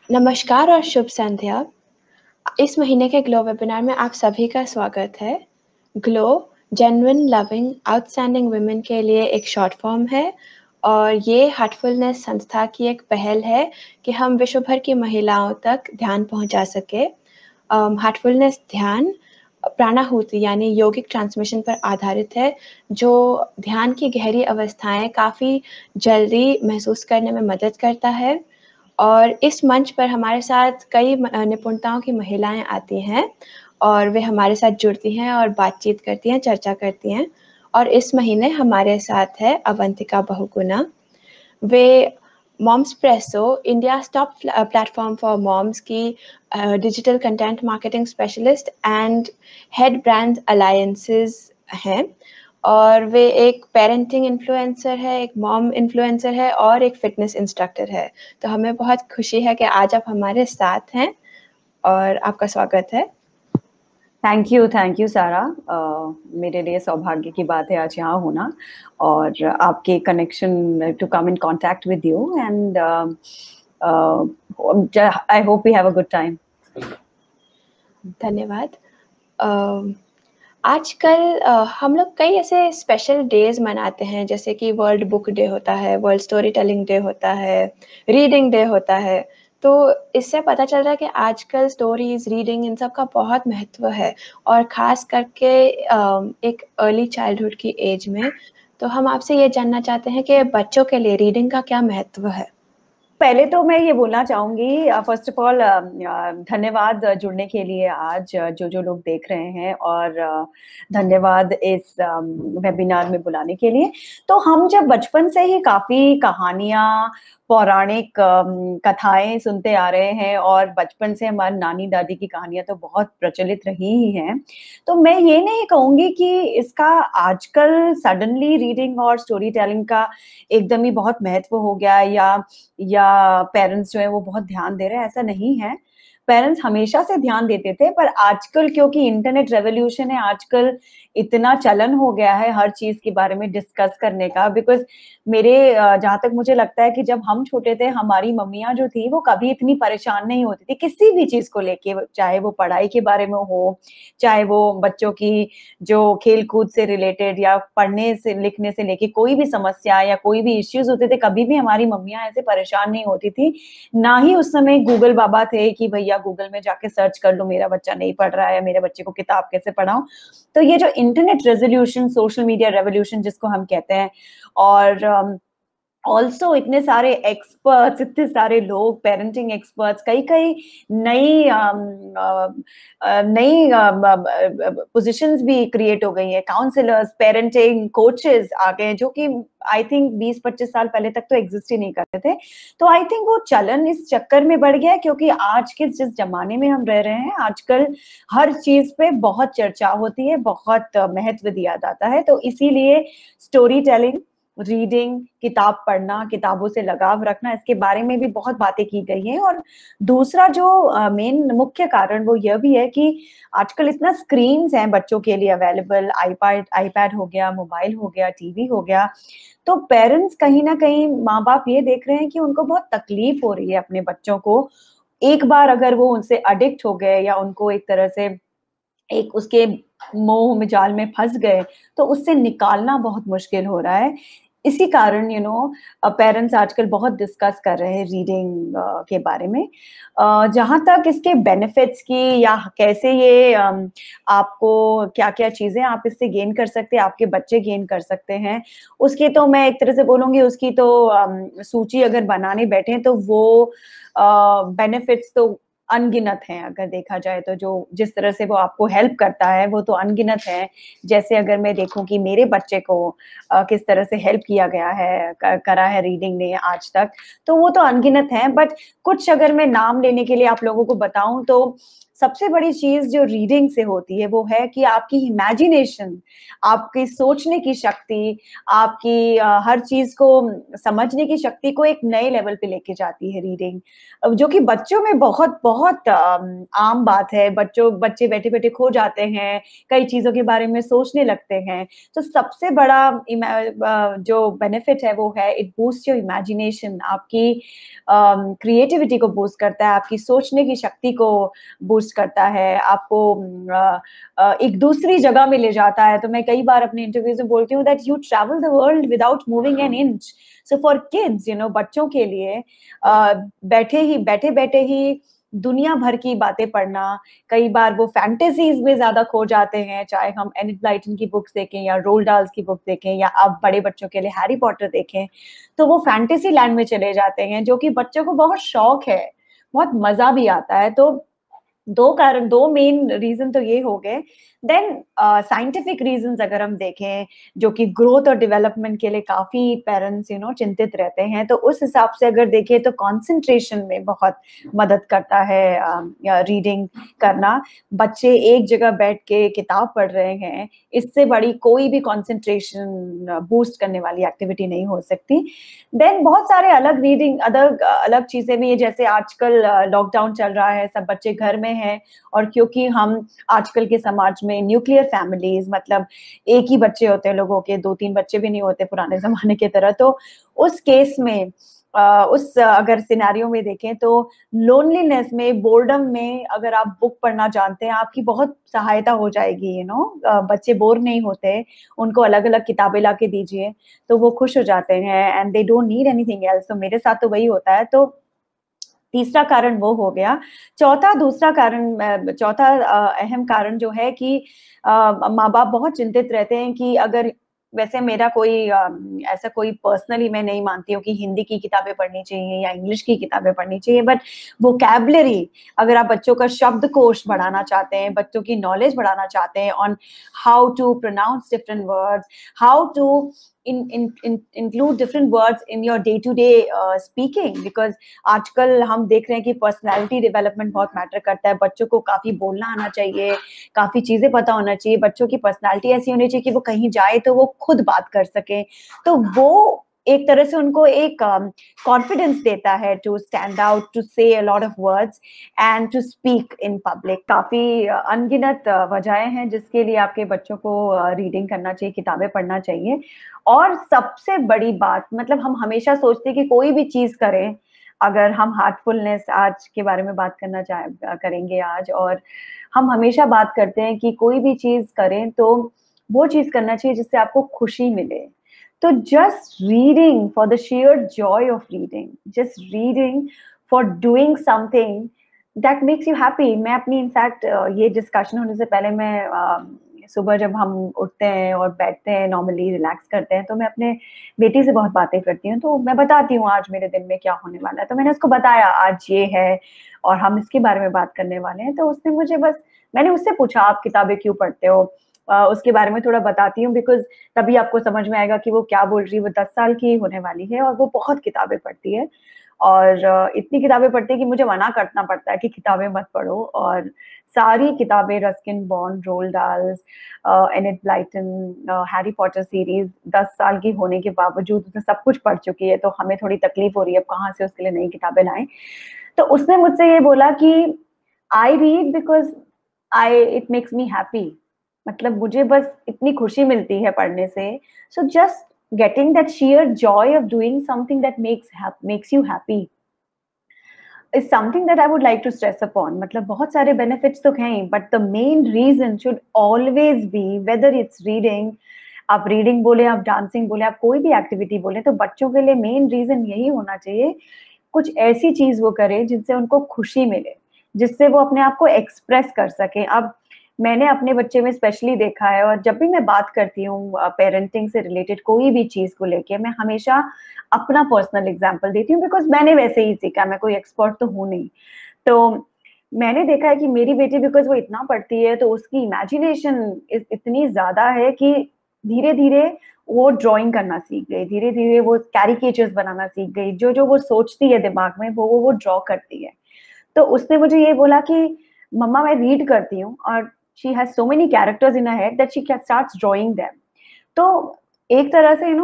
नमस्कार और शुभ संध्या। इस महीने के ग्लो वेबिनार में आप सभी का स्वागत है। Glow genuine loving outstanding women के लिए एक शॉर्ट फॉर्म है और ये हार्टफुलनेस संस्था की एक पहल है कि हम विश्व भर की महिलाओं तक ध्यान पहुंचा सके। हार्टफुलनेस ध्यान प्राणाहुति यानी योगिक ट्रांसमिशन पर आधारित है, जो ध्यान की गहरी अवस्थाएं काफ़ी जल्दी महसूस करने में मदद करता है। और इस मंच पर हमारे साथ कई निपुणताओं की महिलाएँ आती हैं और वे हमारे साथ जुड़ती हैं और बातचीत करती हैं, चर्चा करती हैं। और इस महीने हमारे साथ है अवंतिका बहुगुणा। वे Momspresso, India's top platform for moms की digital content marketing specialist and head brand alliances हैं। और वे एक पेरेंटिंग इन्फ्लुएंसर है, एक मॉम इन्फ्लुएंसर है और एक फ़िटनेस इंस्ट्रक्टर है। तो हमें बहुत खुशी है कि आज आप हमारे साथ हैं और आपका स्वागत है। थैंक यू सारा। मेरे लिए सौभाग्य की बात है आज यहाँ होना और आपके connection to come in contact with you and I hope we have a good time. धन्यवाद। आजकल हम लोग कई ऐसे स्पेशल डेज़ मनाते हैं, जैसे कि वर्ल्ड बुक डे होता है, वर्ल्ड स्टोरी टेलिंग डे होता है, रीडिंग डे होता है। तो इससे पता चल रहा है कि आजकल स्टोरीज़, रीडिंग इन सब का बहुत महत्व है और ख़ास करके एक अर्ली चाइल्डहुड की एज में। तो हम आपसे ये जानना चाहते हैं कि बच्चों के लिए रीडिंग का क्या महत्व है? पहले तो मैं ये बोलना चाहूंगी, फर्स्ट ऑफ ऑल धन्यवाद जुड़ने के लिए आज जो लोग देख रहे हैं और धन्यवाद इस वेबिनार में बुलाने के लिए। तो हम जब बचपन से ही काफी कहानियां, पौराणिक कथाएं सुनते आ रहे हैं और बचपन से हमारी नानी दादी की कहानियां तो बहुत प्रचलित रही ही हैं। तो मैं ये नहीं कहूंगी कि इसका आजकल सडनली रीडिंग और स्टोरी टेलिंग का एकदम ही बहुत महत्व हो गया या पेरेंट्स जो है वो बहुत ध्यान दे रहे हैं, ऐसा नहीं है। पेरेंट्स हमेशा से ध्यान देते थे, पर आजकल क्योंकि इंटरनेट रेवोल्यूशन है, आजकल इतना चलन हो गया है हर चीज के बारे में डिस्कस करने का। बिकॉज मेरे जहां तक मुझे लगता है कि जब हम छोटे थे, हमारी मम्मियां जो थी वो कभी इतनी परेशान नहीं होती थी किसी भी चीज को लेके, चाहे वो पढ़ाई के बारे में हो, चाहे वो बच्चों की जो खेल कूद से रिलेटेड या पढ़ने से लिखने से लेके कोई भी समस्या या कोई भी इश्यूज होते थे, कभी भी हमारी मम्मियां ऐसे परेशान नहीं होती थी। ना ही उस समय गूगल बाबा थे कि भैया गूगल में जाके सर्च कर लो मेरा बच्चा नहीं पढ़ रहा है या मेरे बच्चे को किताब कैसे पढ़ाऊं। तो ये जो internet revolution, social media revolution जिसको हम कहते हैं, और ऑल्सो इतने सारे एक्सपर्ट्स, इतने सारे लोग, पेरेंटिंग एक्सपर्ट्स, कई कई नई नई पोजीशंस भी क्रिएट हो गई हैं। काउंसलर्स, पेरेंटिंग कोचेस आ गए हैं, जो कि आई थिंक 20-25 साल पहले तक तो एग्जिस्ट ही नहीं करते थे। तो आई थिंक वो चलन इस चक्कर में बढ़ गया है क्योंकि आज के जिस जमाने में हम रह रहे हैं, आजकल हर चीज पे बहुत चर्चा होती है, बहुत महत्व दिया जाता है। तो इसीलिए स्टोरी टेलिंग, रीडिंग, किताब पढ़ना, किताबों से लगाव रखना, इसके बारे में भी बहुत बातें की गई हैं। और दूसरा जो मेन मुख्य कारण वो यह भी है कि आजकल इतना स्क्रीन्स हैं बच्चों के लिए अवेलेबल, आईपैड हो गया, मोबाइल हो गया, टीवी हो गया। तो पेरेंट्स कहीं ना कहीं, माँ बाप ये देख रहे हैं कि उनको बहुत तकलीफ हो रही है अपने बच्चों को। एक बार अगर वो उनसे अडिक्ट हो गए या उनको एक तरह से एक उसके मोह में, जाल में फंस गए, तो उससे निकालना बहुत मुश्किल हो रहा है। इसी कारण पेरेंट्स आजकल बहुत डिस्कस कर रहे हैं रीडिंग के बारे में। जहां तक इसके बेनिफिट्स की या कैसे ये आपको क्या क्या चीजें आप इससे गेन कर सकते हैं, आपके बच्चे गेन कर सकते हैं, उसकी तो मैं एक तरह से बोलूंगी, उसकी तो सूची अगर बनाने बैठे तो वो बेनिफिट्स तो अनगिनत हैं। अगर देखा जाए तो जो जिस तरह से वो आपको हेल्प करता है वो तो अनगिनत है। जैसे अगर मैं देखूं कि मेरे बच्चे को किस तरह से हेल्प किया गया है, करा है रीडिंग ने आज तक, तो वो तो अनगिनत है। बट कुछ अगर मैं नाम लेने के लिए आप लोगों को बताऊं तो सबसे बड़ी चीज जो रीडिंग से होती है वो है कि आपकी इमेजिनेशन, आपकी सोचने की शक्ति, आपकी हर चीज को समझने की शक्ति को एक नए लेवल पे लेके जाती है रीडिंग, जो कि बच्चों में बहुत बहुत आम बात है। बच्चे बैठे बैठे खो जाते हैं, कई चीजों के बारे में सोचने लगते हैं। तो सबसे बड़ा जो बेनिफिट है वो है इट बूस्ट योर इमेजिनेशन, आपकी क्रिएटिविटी को बूस्ट करता है, आपकी सोचने की शक्ति को बूस्ट करता है, आपको एक दूसरी जगह में ले जाता है। तो मैं कई बार अपने इंटरव्यूज में बोलती हूँ that you travel the world without moving an inch. So for kids, बच्चों के लिए बैठे बैठे ही दुनिया भर की बातें पढ़ना, कई बार वो फैंटेसीज में ज्यादा खो जाते हैं, चाहे हम एनिट ब्लाइटन की बुक्स देखें या रोल्ड डाल्स की बुक देखें या अब बड़े बच्चों के लिए हैरी पॉटर देखें, तो वो फैंटेसी लैंड में चले जाते हैं, जो कि बच्चों को बहुत शौक है, बहुत मजा भी आता है। तो दो मेन रीजन तो ये हो गए। देन साइंटिफिक रीजंस अगर हम देखें, जो कि ग्रोथ और डेवलपमेंट के लिए काफी पेरेंट्स चिंतित रहते हैं, तो उस हिसाब से अगर देखें तो कंसंट्रेशन में बहुत मदद करता है रीडिंग करना। बच्चे एक जगह बैठ के किताब पढ़ रहे हैं, इससे बड़ी कोई भी कंसंट्रेशन बूस्ट करने वाली एक्टिविटी नहीं हो सकती। देन बहुत सारे अलग चीजें भी है, जैसे आजकल लॉकडाउन चल रहा है, सब बच्चे घर में हैं, और क्योंकि हम आजकल के समाज में न्यूक्लियर फैमिलीज, मतलब एक ही बच्चे होते हैं लोगों के, 2-3 बच्चे भी नहीं होते पुराने जमाने की तरह, तो उस केस में अगर सिनेरियो में देखें तो लोनलीनेस में, बोर्डम में अगर आप बुक पढ़ना जानते हैं, आपकी बहुत सहायता हो जाएगी। बच्चे बोर नहीं होते, उनको अलग अलग किताबें ला के दीजिए तो वो खुश हो जाते हैं, and they don't need anything else. तो मेरे साथ तो वही होता है। तो तीसरा कारण वो हो गया। चौथा अहम कारण जो है कि माँ बाप बहुत चिंतित रहते हैं कि अगर, वैसे मेरा ऐसा कोई पर्सनली मैं नहीं मानती हूँ कि हिंदी की किताबें पढ़नी चाहिए या इंग्लिश की किताबें पढ़नी चाहिए, बट वोकैबुलरी, अगर आप बच्चों का शब्दकोश बढ़ाना चाहते हैं, बच्चों की नॉलेज बढ़ाना चाहते हैं on how to pronounce different words, how to include different words in your day-to-day speaking, because आजकल हम देख रहे हैं कि पर्सनालिटी डेवलपमेंट बहुत मैटर करता है। बच्चों को काफी बोलना आना चाहिए, काफी चीजें पता होना चाहिए, बच्चों की पर्सनालिटी ऐसी होनी चाहिए कि वो कहीं जाए तो वो खुद बात कर सके। तो वो एक तरह से उनको एक कॉन्फिडेंस देता है to stand out, to say a lot of words and to speak in public. काफी अनगिनत वजहें हैं जिसके लिए आपके बच्चों को रीडिंग करना चाहिए, किताबें पढ़ना चाहिए। और सबसे बड़ी बात, मतलब हम हमेशा सोचते हैं कि कोई भी चीज करें, अगर हम हार्टफुलनेस आज के बारे में बात करेंगे आज, और हम हमेशा बात करते हैं कि कोई भी चीज करें तो वो चीज करना चाहिए जिससे आपको खुशी मिले। तो just reading for the sheer Joy of reading, just reading for doing something that makes you happy. मैं अपनी इनफैक्ट ये डिस्कशन होने से पहले मैं सुबह जब हम उठते हैं और बैठते हैं, नॉर्मली रिलैक्स करते हैं, तो मैं अपने बेटी से बहुत बातें करती हूँ। तो मैं बताती हूँ आज मेरे दिन में क्या होने वाला है, तो मैंने उसको बताया आज ये है और हम इसके बारे में बात करने वाले हैं। तो उसने मुझे मैंने उससे पूछा आप किताबें क्यों पढ़ते हो, उसके बारे में थोड़ा बताती हूँ, बिकॉज तभी आपको समझ में आएगा कि वो क्या बोल रही है। वो 10 साल की होने वाली है और वो बहुत किताबें पढ़ती है, और इतनी किताबें पढ़ती है कि मुझे मना करना पड़ता है कि किताबें मत पढ़ो। और सारी किताबें, Ruskin bond, rolled dals, unit Blyton, Harry Potter series, 10 साल की होने के बावजूद उसने सब कुछ पढ़ चुकी है। तो हमें थोड़ी तकलीफ हो रही है अब कहाँ से उसके लिए नई किताबें लाएं। तो उसने मुझसे ये बोला कि I read because it makes me happy, मतलब मुझे बस इतनी खुशी मिलती है पढ़ने से। So just getting that sheer joy of doing something that makes you happy is something that I would like to stress upon. मतलब बहुत सारे benefits तो हैं, but the main reason should always be, whether it's reading, आप reading बोले, आप dancing बोले, आप कोई भी एक्टिविटी बोले, तो बच्चों के लिए मेन रीजन यही होना चाहिए, कुछ ऐसी चीज वो करें जिनसे उनको खुशी मिले, जिससे वो अपने आप को एक्सप्रेस कर सके। अब मैंने अपने बच्चे में स्पेशली देखा है, और जब भी मैं बात करती हूँ पेरेंटिंग से रिलेटेड कोई भी चीज को लेके, मैं हमेशा अपना पर्सनल एग्जांपल देती हूँ, बिकॉज मैंने वैसे ही सीखा, मैं कोई एक्सपर्ट तो हूँ नहीं। तो मैंने देखा है कि मेरी बेटी, बिकॉज वो इतना पढ़ती है, तो उसकी इमेजिनेशन इतनी ज्यादा है कि धीरे धीरे वो ड्राइंग करना सीख गई, धीरे धीरे वो कैरिकेचर्स बनाना सीख गई, जो जो वो सोचती है दिमाग में वो ड्रॉ करती है। तो उसने मुझे ये बोला कि मम्मा मैं रीड करती हूँ और she has so many characters in her head that she starts drawing them. तो एक तरह से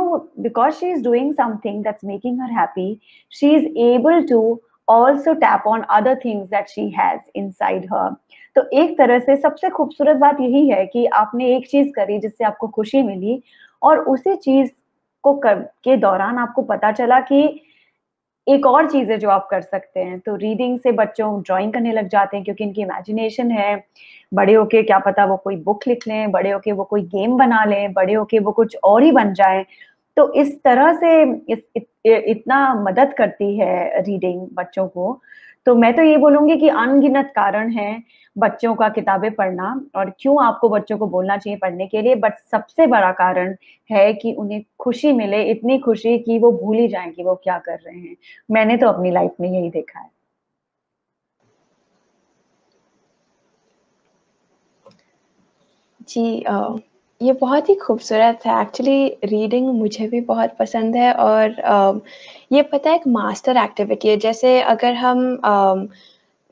because she is doing something that's making her happy, she is able to also tap on other things that she has inside her. तो एक तरह से सबसे खूबसूरत बात यही है कि आपने एक चीज करी जिससे आपको खुशी मिली, और उसी चीज के दौरान आपको पता चला कि एक और चीज है जो आप कर सकते हैं। तो रीडिंग से बच्चों ड्राइंग करने लग जाते हैं क्योंकि इनकी इमेजिनेशन है। बड़े होके क्या पता वो कोई बुक लिख लें, बड़े होके वो कोई गेम बना लें, बड़े होके वो कुछ और ही बन जाए। तो इस तरह से इतना मदद करती है रीडिंग बच्चों को। तो मैं तो ये बोलूंगी कि अनगिनत कारण है बच्चों का किताबें पढ़ना, और क्यों आपको बच्चों को बोलना चाहिए पढ़ने के लिए, बट सबसे बड़ा कारण है कि उन्हें खुशी मिले, इतनी खुशी कि वो भूल ही जाएं कि वो क्या कर रहे हैं। मैंने तो अपनी लाइफ में यही देखा है। जी, ये बहुत ही खूबसूरत है। एक्चुअली रीडिंग मुझे भी बहुत पसंद है, और ये पता है एक मास्टर एक्टिविटी है। जैसे अगर हम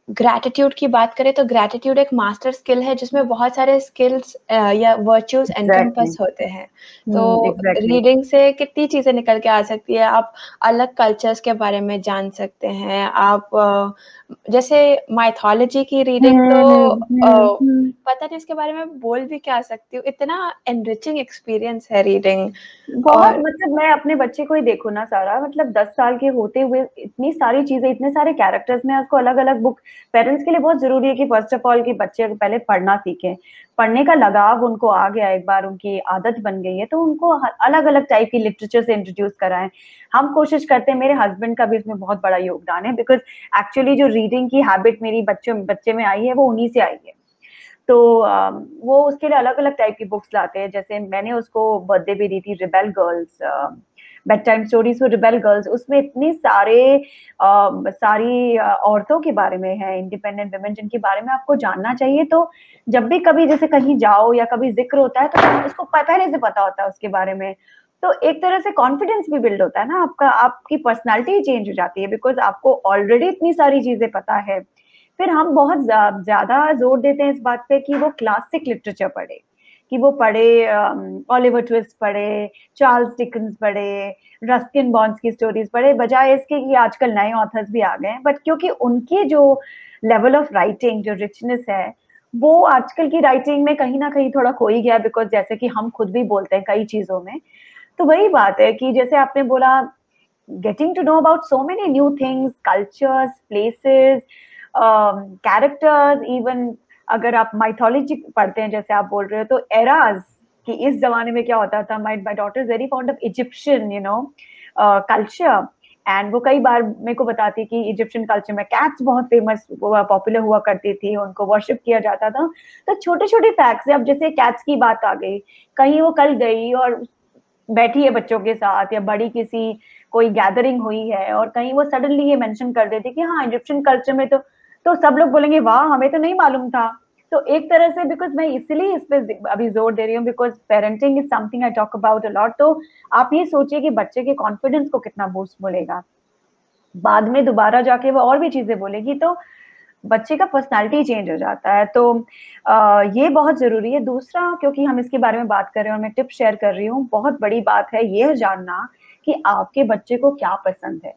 ग्रैटिट्यूड की बात करें तो ग्रैटिट्यूड एक मास्टर स्किल है जिसमें बहुत सारे स्किल्स या वर्च्यूज एग्जैक्टली। एनकम्पस होते हैं। तो एग्जैक्टली। रीडिंग से कितनी चीज़ें निकल के आ सकती है। आप अलग कल्चर्स के बारे में जान सकते हैं। आप जैसे माइथोलॉजी की रीडिंग तो पता नहीं इसके बारे में बोल भी क्या सकती हूँ। इतना एनरिचिंग एक्सपीरियंस है रीडिंग। बहुत, और मतलब मैं अपने बच्चे को ही देखूँ ना सारा, मतलब 10 साल के होते हुए इतनी सारी चीजें, इतने सारे कैरेक्टर्स में उसको अलग अलग बुक। पेरेंट्स के लिए बहुत जरूरी है कि फर्स्ट ऑफ ऑल कि बच्चे पहले पढ़ना सीखें। पढ़ने का लगाव उनको आ गया, एक बार उनकी आदत बन गई है तो उनको अलग अलग टाइप की लिटरेचर से इंट्रोड्यूस कराएं। हम कोशिश करते हैं, मेरे हस्बैंड का भी इसमें बहुत बड़ा योगदान है, बिकॉज एक्चुअली जो रीडिंग की हैबिट मेरी बच्चे में आई है वो उन्हीं से आई है। तो वो उसके लिए अलग अलग टाइप की बुक्स लाते हैं। जैसे मैंने उसको बर्थडे भी दी थी, rebel girls, bed time stories for rebel girls. उसमें इतनी सारी औरतों के बारे में है, इंडिपेंडेंट वुमेन, जिनके बारे में आपको जानना चाहिए। तो जब भी कभी जैसे कहीं जाओ या कभी जिक्र होता है तो उसको पहले से पता होता है उसके बारे में। तो एक तरह से कॉन्फिडेंस भी बिल्ड होता है ना आपका, आपकी पर्सनालिटी चेंज हो जाती है बिकॉज आपको ऑलरेडी इतनी सारी चीजें पता है। फिर हम बहुत ज्यादा जोर देते हैं इस बात पे कि वो क्लासिक लिटरेचर पढ़े, कि वो पढ़े, ओलिवर ट्विस्ट पढ़े, चार्ल्स डिकन्स पढ़े, रस्किन बॉन्ड्स की स्टोरीज पढ़े, बजाय इसके कि आजकल नए ऑथर्स भी आ गए हैं। बट क्योंकि उनकी जो लेवल ऑफ राइटिंग, जो रिचनेस है, वो आजकल की राइटिंग में कहीं ना कहीं थोड़ा खो ही गया, बिकॉज जैसे कि हम खुद भी बोलते हैं कई चीजों में। तो वही बात है कि जैसे आपने बोला, getting to know about so many new things, cultures, places, characters, even अगर आप माइथोलॉजी पढ़ते हैं जैसे आप बोल रहे हो, तो एराज कि इस जमाने में क्या होता था। My daughter is very fond of Egyptian culture, and वो कई बार मेरे को बताती कि इजिप्शियन कल्चर में कैट्स बहुत फेमस पॉपुलर हुआ करती थी, उनको वर्शिप किया जाता था। तो छोटे छोटे फैक्ट्स है। अब जैसे कैट्स की बात आ गई, कहीं वो कल गई और बैठी है बच्चों के साथ, या बड़ी किसी कोई गैदरिंग हुई है और कहीं वो सडनली ये मेंशन कर देती कि हाँ इजिप्शियन कल्चर में तो सब लोग बोलेंगे वाह हमें तो नहीं मालूम था। तो एक तरह से, बिकॉज मैं इसलिए इस पे अभी जोर दे रही हूँ, because parenting is something I talk about a lot. तो आप ये सोचिए कि बच्चे के कॉन्फिडेंस को कितना बूस्ट मिलेगा, बाद में दोबारा जाके वो और भी चीजें बोलेगी, तो बच्चे का पर्सनालिटी चेंज हो जाता है। तो ये बहुत जरूरी है। दूसरा, क्योंकि हम इसके बारे में बात कर रहे हैं और मैं टिप शेयर कर रही हूँ, बहुत बड़ी बात है ये जानना कि आपके बच्चे को क्या पसंद है।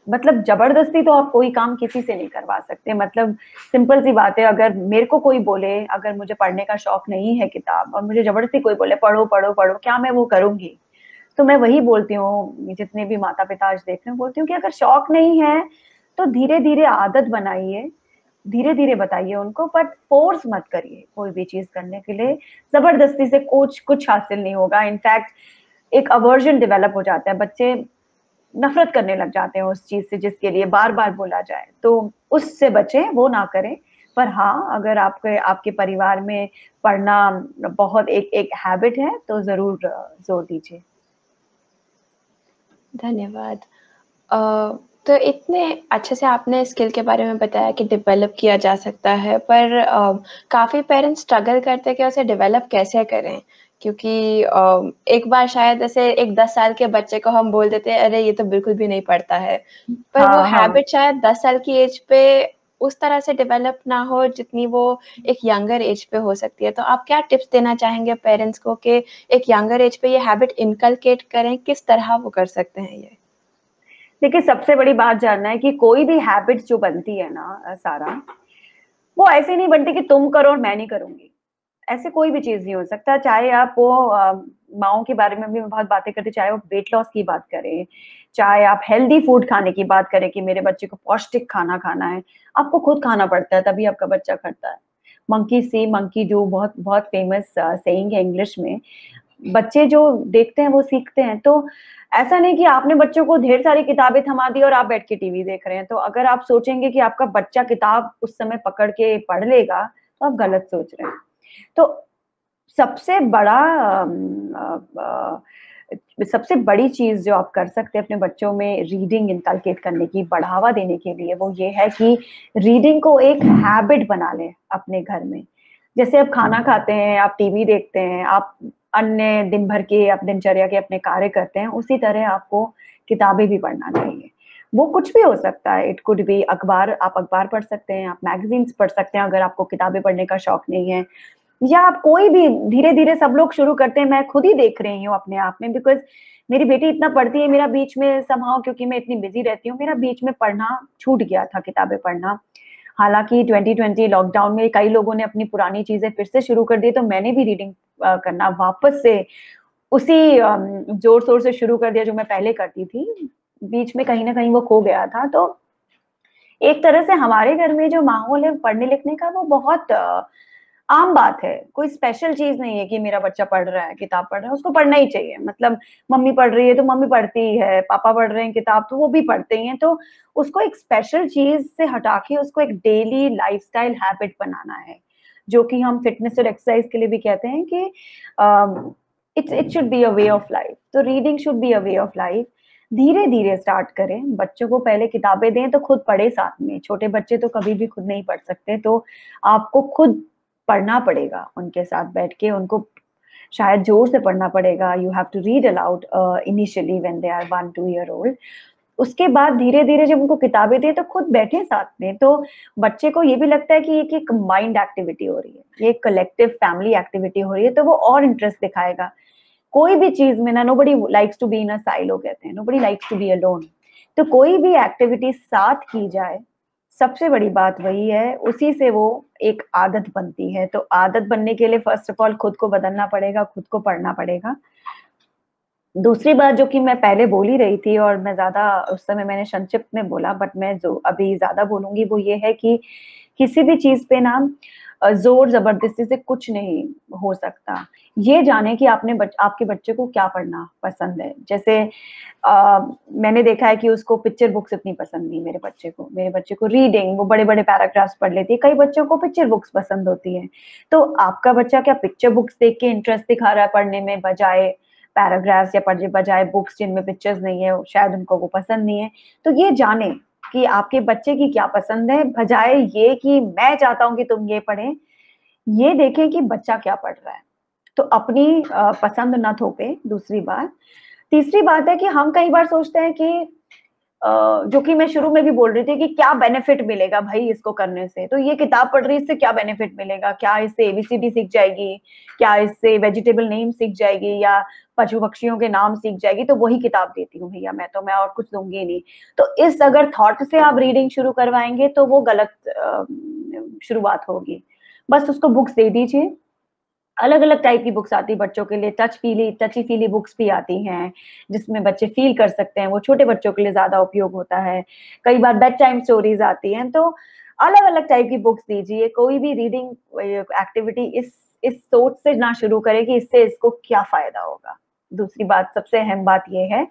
मतलब जबरदस्ती तो आप कोई काम किसी से नहीं करवा सकते। मतलब सिंपल सी बात है, अगर मेरे को कोई बोले, अगर मुझे पढ़ने का शौक नहीं है किताब, और मुझे जबरदस्ती कोई बोले पढ़ो पढ़ो पढ़ो, क्या मैं वो करूंगी? तो मैं वही बोलती हूँ, जितने भी माता पिता आज देख रहे हैं, बोलती हूँ कि अगर शौक नहीं है तो धीरे धीरे आदत बनाइए, धीरे धीरे बताइए उनको, बट फोर्स मत करिए कोई भी चीज करने के लिए। जबरदस्ती से कुछ हासिल नहीं होगा। इनफैक्ट एक अवर्जन डेवलप हो जाता है, बच्चे नफरत करने लग जाते हैं उस चीज से जिसके लिए बार बार बोला जाए। तो उससे बचें, वो ना करें। पर हाँ, अगर आपके परिवार में पढ़ना बहुत एक हैबिट है तो जरूर जोर दीजिए। धन्यवाद। तो इतने अच्छे से आपने स्किल के बारे में बताया कि डेवलप किया जा सकता है, पर काफ़ी पेरेंट्स स्ट्रगल करते हैं कि उसे डेवलप कैसे करें, क्योंकि एक बार शायद ऐसे एक 10 साल के बच्चे को हम बोल देते हैं अरे ये तो बिल्कुल भी नहीं पढ़ता है, पर वो हाँ हाँ। हैबिट शायद 10 साल की एज पे उस तरह से डेवलप ना हो जितनी वो एक यंगर एज पे हो सकती है। तो आप क्या टिप्स देना चाहेंगे पेरेंट्स को कि एक यंगर एज पे ये हैबिट इनकलकेट करें, किस तरह वो कर सकते हैं ये? देखिए, सबसे बड़ी बात जानना है कि कोई भी हैबिट जो बनती है ना सारा, वो ऐसे नहीं बनती कि तुम करो और मैं नहीं करूंगी। ऐसे कोई भी चीज नहीं हो सकता। चाहे आप वो माओ के बारे में भी मैं बहुत बातें करती, चाहे वो वेट लॉस की बात करें, चाहे आप हेल्दी फूड खाने की बात करें कि मेरे बच्चे को पौष्टिक खाना खाना है, आपको खुद खाना पड़ता है तभी आपका बच्चा करता है। मंकी सी मंकी डू, बहुत बहुत फेमस सेइंग है इंग्लिश में। बच्चे जो देखते हैं वो सीखते हैं। तो ऐसा नहीं कि आपने बच्चों को ढेर सारी किताबें थमा दी और आप बैठ के टीवी देख रहे हैं। तो अगर आप सोचेंगे कि आपका बच्चा किताब उस समय पकड़ के पढ़ लेगा, तो आप गलत सोच रहे हैं। तो सबसे बड़ा सबसे बड़ी चीज जो आप कर सकते हैं अपने बच्चों में रीडिंग इनकलकेट करने की, बढ़ावा देने के लिए, वो ये है कि रीडिंग को एक हैबिट बना लें अपने घर में। जैसे आप खाना खाते हैं, आप टीवी देखते हैं, आप अन्य दिन भर के आप दिनचर्या के अपने कार्य करते हैं, उसी तरह आपको किताबें भी पढ़ना चाहिए। वो कुछ भी हो सकता है, इट कुड बी अखबार, आप अखबार पढ़ सकते हैं, आप मैगजीन्स पढ़ सकते हैं अगर आपको किताबें पढ़ने का शौक नहीं है, या आप कोई भी, धीरे धीरे सब लोग शुरू करते हैं। मैं खुद ही देख रही हूँ अपने आप में, बिकॉज मेरी बेटी इतना पढ़ती है, मेरा बीच में समहाउ, क्योंकि मैं इतनी बिजी रहती हूँ, मेरा बीच में पढ़ना छूट गया था, किताबें पढ़ना। हालांकि 2020 लॉकडाउन में कई लोगों ने अपनी पुरानी चीजें फिर से शुरू कर दी, तो मैंने भी रीडिंग करना वापस से उसी जोर शोर से शुरू कर दिया जो मैं पहले करती थी। बीच में कहीं ना कहीं वो खो गया था। तो एक तरह से हमारे घर में जो माहौल है पढ़ने लिखने का, वो बहुत आम बात है। कोई स्पेशल चीज नहीं है कि मेरा बच्चा पढ़ रहा है, किताब पढ़ रहा है, उसको पढ़ना ही चाहिए। मतलब मम्मी पढ़ रही है तो मम्मी पढ़ती ही है, पापा पढ़ रहे हैं किताब तो वो भी पढ़ते ही हैं। तो उसको एक स्पेशल चीज से हटा के उसको एक डेली लाइफस्टाइल हैबिट बनाना है, जो कि हम फिटनेस और एक्सरसाइज के लिए भी कहते हैं कि it should be a way of life. तो reading should be a way of life. धीरे धीरे स्टार्ट करें, बच्चों को पहले किताबें दें तो खुद पढ़े साथ में। छोटे बच्चे तो कभी भी खुद नहीं पढ़ सकते, तो आपको खुद पढ़ना पड़ेगा उनके साथ बैठ के, उनको शायद जोर से पढ़ना पड़ेगा। You have to read aloud initially when they are 1-2 year old. उसके बाद धीरे धीरे जब उनको किताबें दें तो खुद बैठे साथ में, तो बच्चे को ये भी लगता है कि ये एक कंबाइंड एक्टिविटी हो रही है, ये एक कलेक्टिव फैमिली एक्टिविटी हो रही है, तो वो और इंटरेस्ट दिखाएगा। कोई भी चीज में ना, nobody likes to be in a silo कहते हैं, nobody likes to be alone. तो कोई भी एक्टिविटी साथ की जाए, सबसे बड़ी बात वही है, उसी से वो एक आदत बनती है। तो आदत बनने के लिए फर्स्ट ऑफ ऑल खुद को बदलना पड़ेगा, खुद को पढ़ना पड़ेगा। दूसरी बात जो कि मैं पहले बोल ही रही थी और मैं ज्यादा उस समय मैंने संक्षिप्त में बोला, बट मैं जो अभी ज्यादा बोलूंगी वो ये है कि किसी भी चीज पे ना जोर जबरदस्ती से कुछ नहीं हो सकता। ये जाने कि आपके बच्चे को क्या पढ़ना पसंद है। जैसे मैंने देखा है कि उसको पिक्चर बुक्स इतनी पसंद नहीं, मेरे बच्चे को रीडिंग, वो बड़े बड़े पैराग्राफ्स पढ़ लेती है। कई बच्चों को पिक्चर बुक्स पसंद होती है। तो आपका बच्चा क्या पिक्चर बुक्स देख के इंटरेस्ट दिखा रहा है पढ़ने में, बजाय पैराग्राफ्स, या बजाय बुक्स जिनमें पिक्चर्स नहीं है, शायद उनको वो पसंद नहीं है। तो ये जाने कि आपके बच्चे की क्या पसंद है, बजाय ये कि मैं चाहता हूं कि तुम ये पढ़ें। ये देखें कि बच्चा क्या पढ़ रहा है, तो अपनी पसंद ना थोपे। दूसरी बात, तीसरी बात है कि हम कई बार सोचते हैं कि जो कि मैं शुरू में भी बोल रही थी कि क्या बेनिफिट मिलेगा भाई इसको करने से, तो ये किताब पढ़ रही है इससे क्या बेनिफिट मिलेगा, क्या इससे एबीसीडी सीख जाएगी, क्या इससे वेजिटेबल नेम सीख जाएगी, या पशु पक्षियों के नाम सीख जाएगी। तो वही किताब देती हूँ भैया मैं और कुछ दूंगी नहीं। तो इस अगर थॉट से आप रीडिंग शुरू करवाएंगे तो वो गलत शुरुआत होगी। बस उसको बुक्स दे दीजिए। अलग अलग टाइप की बुक्स आती है बच्चों के लिए, टची फीली बुक्स भी आती हैं जिसमें बच्चे फील कर सकते हैं, वो छोटे बच्चों के लिए ज्यादा उपयोग होता है। कई बार बेड टाइम स्टोरीज आती हैं। तो अलग अलग टाइप की बुक्स दीजिए। कोई भी रीडिंग एक्टिविटी इस सोच से ना शुरू करें कि इससे इसको क्या फायदा होगा। दूसरी बात, सबसे अहम बात ये है,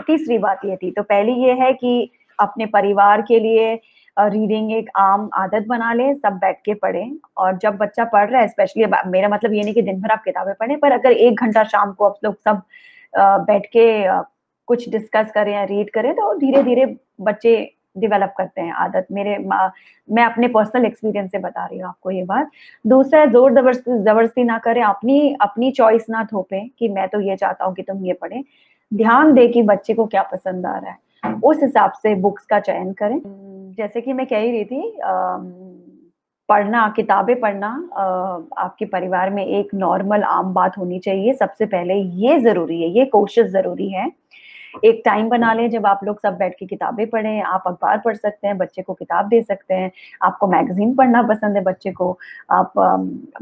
तीसरी बात ये थी। तो पहली ये है कि अपने परिवार के लिए रीडिंग एक आम आदत बना लें, सब बैठ के पढ़ें। और जब बच्चा पढ़ रहा है, स्पेशली मेरा मतलब ये नहीं कि दिन भर आप किताबें पढ़ें, पर अगर 1 घंटा शाम को आप लोग सब बैठ के कुछ डिस्कस करें या रीड करें, तो धीरे धीरे बच्चे डेवलप करते हैं आदत। मैं अपने पर्सनल एक्सपीरियंस से बता रही हूँ आपको ये बात। दूसरा है, जोर जबरदस्ती ना करें, अपनी चॉइस ना थोपें कि मैं तो ये चाहता हूँ कि तुम ये पढ़ें। ध्यान दे कि बच्चे को क्या पसंद आ रहा है। उस हिसाब से बुक्स का चयन करें। जैसे कि मैं कह ही रही थी, पढ़ना, किताबें पढ़ना आपके परिवार में एक नॉर्मल आम बात होनी चाहिए। सबसे पहले ये जरूरी है, ये कोशिश जरूरी है। एक टाइम बना लें जब आप लोग सब बैठ के किताबें पढ़ें। आप अखबार पढ़ सकते हैं, बच्चे को किताब दे सकते हैं। आपको मैगजीन पढ़ना पसंद है बच्चे को, आप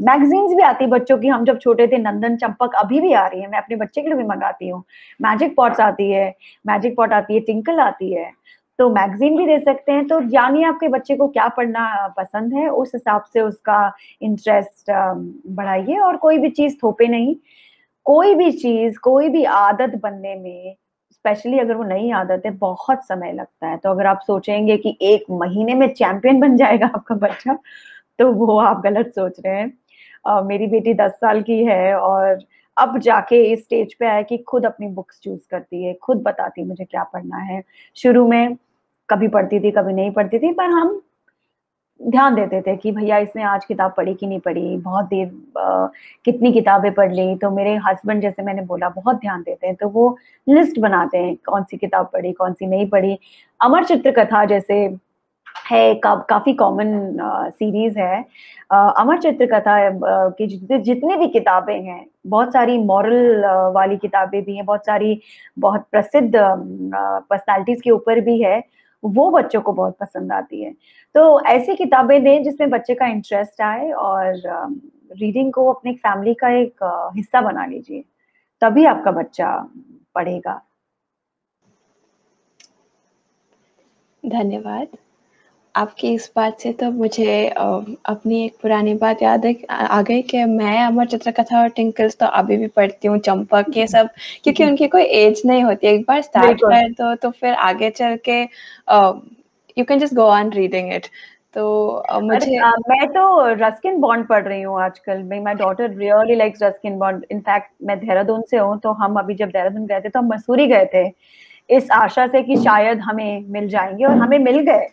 मैगजीन्स भी आती है बच्चों की। हम जब छोटे थे, नंदन चंपक अभी भी आ रही है, मैं अपने बच्चे के लिए भी मंगाती हूँ। मैजिक पॉट्स आती है, मैजिक पॉट आती है, टिंकल आती है, तो मैगजीन भी दे सकते हैं। तो जानिए आपके बच्चे को क्या पढ़ना पसंद है, उस हिसाब से उसका इंटरेस्ट बढ़ाइए। और कोई भी चीज थोपे नहीं। कोई भी चीज, कोई भी आदत बनने में, स्पेशली अगर वो नई आदत है, बहुत समय लगता है। तो अगर आप सोचेंगे कि 1 महीने में चैंपियन बन जाएगा आपका बच्चा, तो वो आप गलत सोच रहे हैं। मेरी बेटी 10 साल की है और अब जाके इस स्टेज पे है कि खुद अपनी बुक्स चूज करती है, खुद बताती है मुझे क्या पढ़ना है। शुरू में कभी पढ़ती थी, कभी नहीं पढ़ती थी, पर हम ध्यान देते थे कि भैया इसने आज किताब पढ़ी कि नहीं पढ़ी, बहुत देर कितनी किताबें पढ़ ली। तो मेरे हस्बैंड, जैसे मैंने बोला, बहुत ध्यान देते हैं, तो वो लिस्ट बनाते हैं कौन सी किताब पढ़ी, कौन सी नहीं पढ़ी। अमर चित्र कथा जैसे है, काफी कॉमन सीरीज है। अमर चित्र कथा की जितनी भी किताबें हैं, बहुत सारी मॉरल वाली किताबें भी हैं, बहुत सारी बहुत प्रसिद्ध पर्सनालिटीज के ऊपर भी है, वो बच्चों को बहुत पसंद आती है। तो ऐसी किताबें दें जिसमें बच्चे का इंटरेस्ट आए, और रीडिंग को अपने फैमिली का एक हिस्सा बना लीजिए, तभी आपका बच्चा पढ़ेगा। धन्यवाद। आपकी इस बात से तो मुझे अपनी एक पुरानी बात याद आ गई कि मैं अमर चित्रकथा और टिंकल्स तो अभी भी पढ़ती हूँ, चंपक, ये सब, क्योंकि उनकी कोई एज नहीं होती। एक बार स्टार्ट बिल्कुल। कर दो तो फिर आगे चल के you can just go on reading it. तो अरे मुझे मैं तो रस्किन बॉन्ड पढ़ रही हूँ आजकल। My daughter really likes Ruskin bond. In fact मैं देहरादून से हूँ, तो हम अभी जब देहरादून गए थे तो हम मसूरी गए थे इस आशा से कि शायद हमें मिल जाएंगे, और हमें मिल गए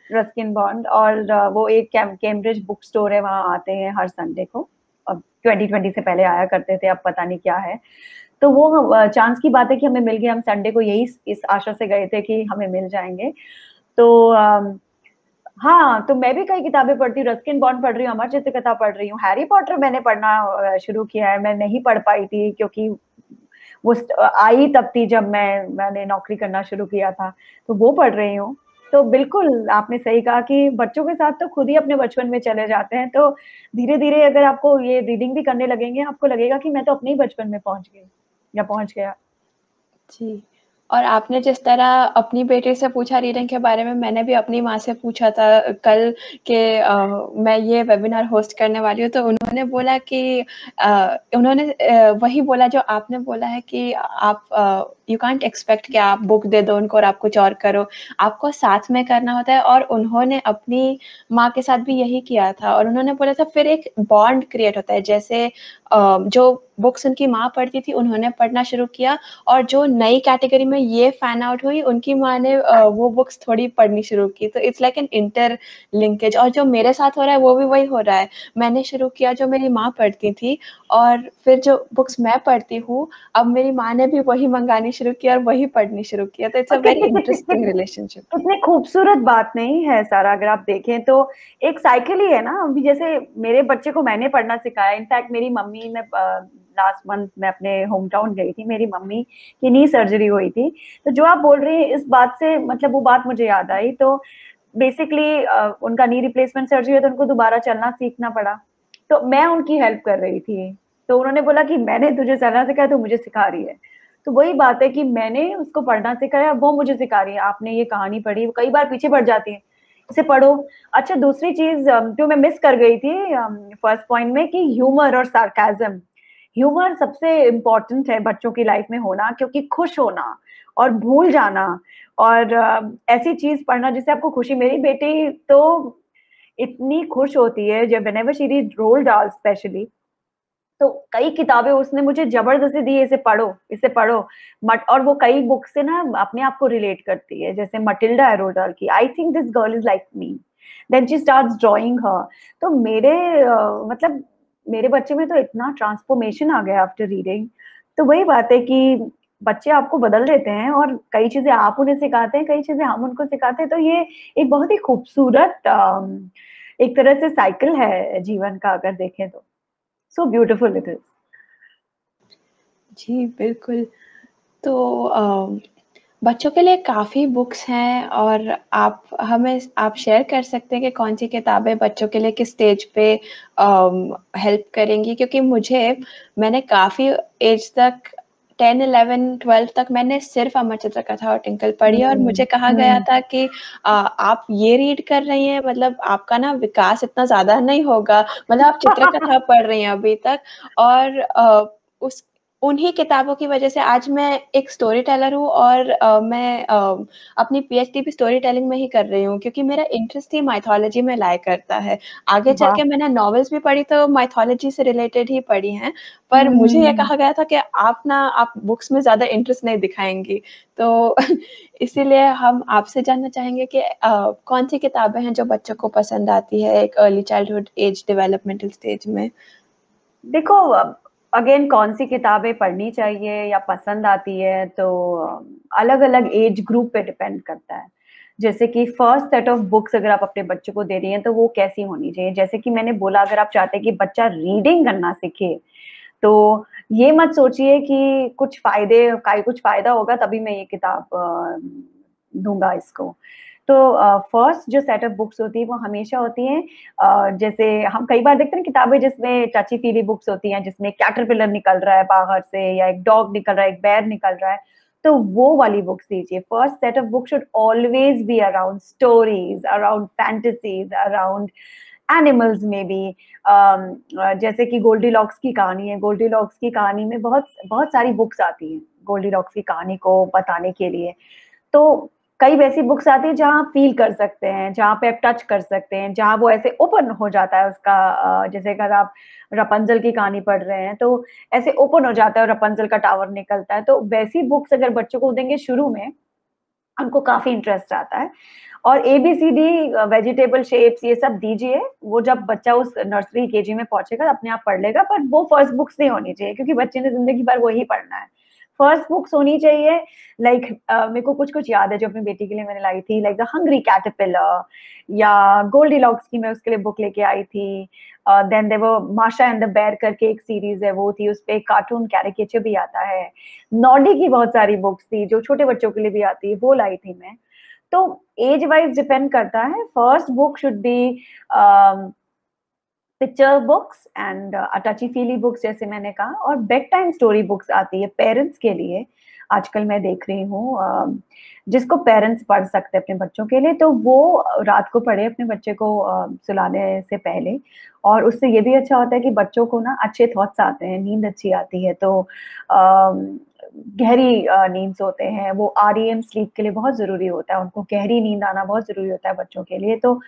रस्किन बॉन्ड। और वो एक कैम्ब्रिज बुक स्टोर है, वहाँ आते हैं हर संडे को। अब 2020 से पहले आया करते थे, अब पता नहीं क्या है। तो वो चांस की बात है कि हमें मिल गए। हम संडे को यही इस आशा से गए थे कि हमें मिल जाएंगे। तो हाँ, तो मैं भी कई किताबें पढ़ती हूँ। रस्किन बॉन्ड पढ़ रही हूँ, अमर चित्र कथा पढ़ रही हूँ, हैरी पॉटर मैंने पढ़ना शुरू किया है। मैं नहीं पढ़ पाई थी क्योंकि वो आई तब थी जब मैंने नौकरी करना शुरू किया था, तो वो पढ़ रही हूँ। तो बिल्कुल आपने सही कहा कि बच्चों के साथ तो खुद ही अपने बचपन में चले जाते हैं। तो धीरे धीरे अगर आपको ये रीडिंग भी करने लगेंगे, आपको लगेगा कि मैं तो अपने ही बचपन में पहुंच गई या पहुंच गया। जी। और आपने जिस तरह अपनी बेटी से पूछा रीडिंग के बारे में, मैंने भी अपनी माँ से पूछा था कल कि मैं ये वेबिनार होस्ट करने वाली हूँ, तो उन्होंने बोला कि उन्होंने वही बोला जो आपने बोला है कि आप यू कांट एक्सपेक्ट कि आप बुक दे दो उनको और आप कुछ और करो, आपको साथ में करना होता है। और उन्होंने अपनी माँ के साथ भी यही किया था, और उन्होंने बोला था फिर एक बॉन्ड क्रिएट होता है। जैसे जो बुक्स उनकी माँ पढ़ती थी, उन्होंने पढ़ना शुरू किया, और जो नई कैटेगरी में ये फैन आउट हुई, उनकी माँ ने वो बुक्स थोड़ी पढ़नी शुरू की। तो it's like an inter linkage. और जो मेरे साथ हो रहा है वो भी वही हो रहा है। मैंने शुरू किया जो मेरी माँ पढ़ती थी, और फिर जो बुक्स मैं पढ़ती हूँ, अब मेरी माँ ने भी वही मंगानी शुरू की और वही पढ़नी शुरू किया। तो इट्स अ और वेरी कितनी कितनी इंटरेस्टिंग रिलेशनशिप। कितनी खूबसूरत बात नहीं है सारा, अगर आप देखें तो एक साइकिल ही है ना। अभी जैसे मेरे बच्चे को मैंने पढ़ना सिखाया। इनफैक्ट मेरी मम्मी, मैं लास्ट मंथ मैं अपने होम टाउन गई थी, मेरी मम्मी की नी सर्जरी हुई थी। तो जो आप बोल रही हैं इस बात से, मतलब वो बात मुझे याद आई। तो बेसिकली उनका नी रिप्लेसमेंट सर्जरी है, तो उनको दोबारा चलना सीखना पड़ा। तो मैं उनकी हेल्प कर रही थी, तो उन्होंने बोला कि मैंने तुझे चलना सिखाया, तो मुझे सिखा रही है। तो वही बात है कि मैंने उसको पढ़ना सिखाया, वो मुझे सिखा रही है। आपने ये कहानी पढ़ी, वो कई बार पीछे पड़ जाती है, इसे पढ़ो। अच्छा, दूसरी चीज जो मैं मिस कर गई थी फर्स्ट पॉइंट में, कि ह्यूमर और सार्काज्म। ह्यूमर सबसे इम्पोर्टेंट है बच्चों की लाइफ में होना, क्योंकि खुश होना और भूल जाना, और ऐसी चीज पढ़ना जिससे आपको खुशी। मेरी बेटी तो इतनी खुश होती है जब whenever she read रोल डाल स्पेशली, तो कई किताबें उसने मुझे जबरदस्ती दी, इसे पढ़ो, इसे पढ़ो। मट और वो कई बुक से ना अपने आप को रिलेट करती है, जैसे मटिल्डा है रोडाल की। I think this girl is like me, then she starts drawing her. तो मतलब मेरे बच्चे में तो इतना ट्रांसफॉर्मेशन आ गया आफ्टर रीडिंग। तो वही बात है कि बच्चे आपको बदल देते हैं और कई चीजें आप उन्हें सिखाते हैं, कई चीजें हम उनको सिखाते हैं, तो ये एक बहुत ही खूबसूरत एक तरह से साइकिल है जीवन का, अगर देखें तो। So beautiful it is. जी, बिल्कुल। तो बच्चों के लिए काफ़ी बुक्स हैं और आप शेयर कर सकते हैं कि कौन-सी किताबें बच्चों के लिए किस स्टेज पे हेल्प करेंगी? क्योंकि मैंने काफ़ी एज तक 10, 11, 12 तक मैंने सिर्फ़ अमर चित्र कथा और टिंकल पढ़ी है और मुझे कहा गया था कि आप ये रीड कर रही हैं मतलब आपका ना विकास इतना ज़्यादा नहीं होगा, मतलब आप चित्रकथा पढ़ रही हैं अभी तक और उस उन्हीं किताबों की वजह से आज मैं एक स्टोरी टेलर हूँ और मैं अपनी पीएचडी भी स्टोरी टेलिंग में ही कर रही हूँ क्योंकि मेरा इंटरेस्ट ही माइथोलॉजी में लाई करता है। आगे चल वाह। के मैंने नॉवेल्स भी पढ़ी तो माइथोलॉजी से रिलेटेड ही पढ़ी हैं, पर मुझे ये हम्म। कहा गया था कि आप बुक्स में ज़्यादा इंटरेस्ट नहीं दिखाएँगी। तो इसीलिए हम आपसे जानना चाहेंगे कि कौन-सी किताबें हैं जो बच्चों को पसंद आती है एक early childhood age developmental stage में? देखो, अगेन कौन सी किताबें पढ़नी चाहिए या पसंद आती है, तो अलग अलग एज ग्रुप पे डिपेंड करता है। जैसे कि फर्स्ट सेट ऑफ बुक्स अगर आप अपने बच्चों को दे रही हैं तो वो कैसी होनी चाहिए। जैसे कि मैंने बोला, अगर आप चाहते हैं कि बच्चा रीडिंग करना सीखे, तो ये मत सोचिए कि कुछ फायदा होगा तभी मैं ये किताब दूंगा इसको। तो फर्स्ट जो सेट ऑफ बुक्स होती है वो हमेशा होती हैं, जैसे हम कई बार देखते हैं किताबें जिसमें टची फीली बुक्स होती हैं, जिसमें कैटरपिलर निकल रहा है बाहर से, या एक डॉग निकल रहा है, एक बेर निकल रहा है, तो वो वाली बुक्स दीजिए। First set of book should always be around stories, around fantasies, around animals में भी। जैसे कि गोल्डी लॉक्स की कहानी है, गोल्डी लॉक्स की कहानी में बहुत बहुत सारी बुक्स आती हैं गोल्डी लॉक्स की कहानी को बताने के लिए। तो कई वैसी बुक्स आती है जहाँ आप फील कर सकते हैं, जहाँ पे आप टच कर सकते हैं, जहाँ वो ऐसे ओपन हो जाता है उसका, जैसे अगर आप रपंजल की कहानी पढ़ रहे हैं तो ऐसे ओपन हो जाता है और रपंजल का टावर निकलता है। तो वैसी बुक्स अगर बच्चों को देंगे शुरू में, उनको काफ़ी इंटरेस्ट आता है। और एबीसीडी, वेजिटेबल शेप्स, ये सब दीजिए। वो जब बच्चा उस नर्सरी केजी में पहुंचेगा अपने आप पढ़ लेगा, पर वो फर्स्ट बुक्स नहीं होनी चाहिए क्योंकि बच्चे ने जिंदगी भर वही पढ़ना है। फर्स्ट बुक्स होनी चाहिए, लाइक मेरे को कुछ कुछ याद है जो अपनी बेटी के लिए मैंने लाई थी, लाइक द हंग्री कैटरपिलर, या गोल्डी लॉक्स की मैं उसके लिए बुक लेके आई थी। देन देवर माशा एंड द बेयर करके एक सीरीज है, वो थी, उस पे एक कार्टून कैरिकेचर भी आता है। नॉडी की बहुत सारी बुक्स थी जो छोटे बच्चों के लिए भी आती है, वो लाई थी मैं। तो एज वाइज डिपेंड करता है। First book should be picture books and touchy feely books, जैसे मैंने कहा। और बेड टाइम स्टोरी बुक्स आती है पेरेंट्स के लिए, आजकल मैं देख रही हूँ, जिसको पेरेंट्स पढ़ सकते हैं अपने बच्चों के लिए, तो वो रात को पढ़े अपने बच्चे को सुलाने से पहले। और उससे ये भी अच्छा होता है कि बच्चों को ना अच्छे थॉट्स आते हैं, नींद अच्छी आती है, तो गहरी नींद सोते हैं वो। आरईएम स्लीप के लिए बहुत जरूरी होता है, उनको गहरी नींद आना बहुत जरूरी होता है बच्चों के लिए। तो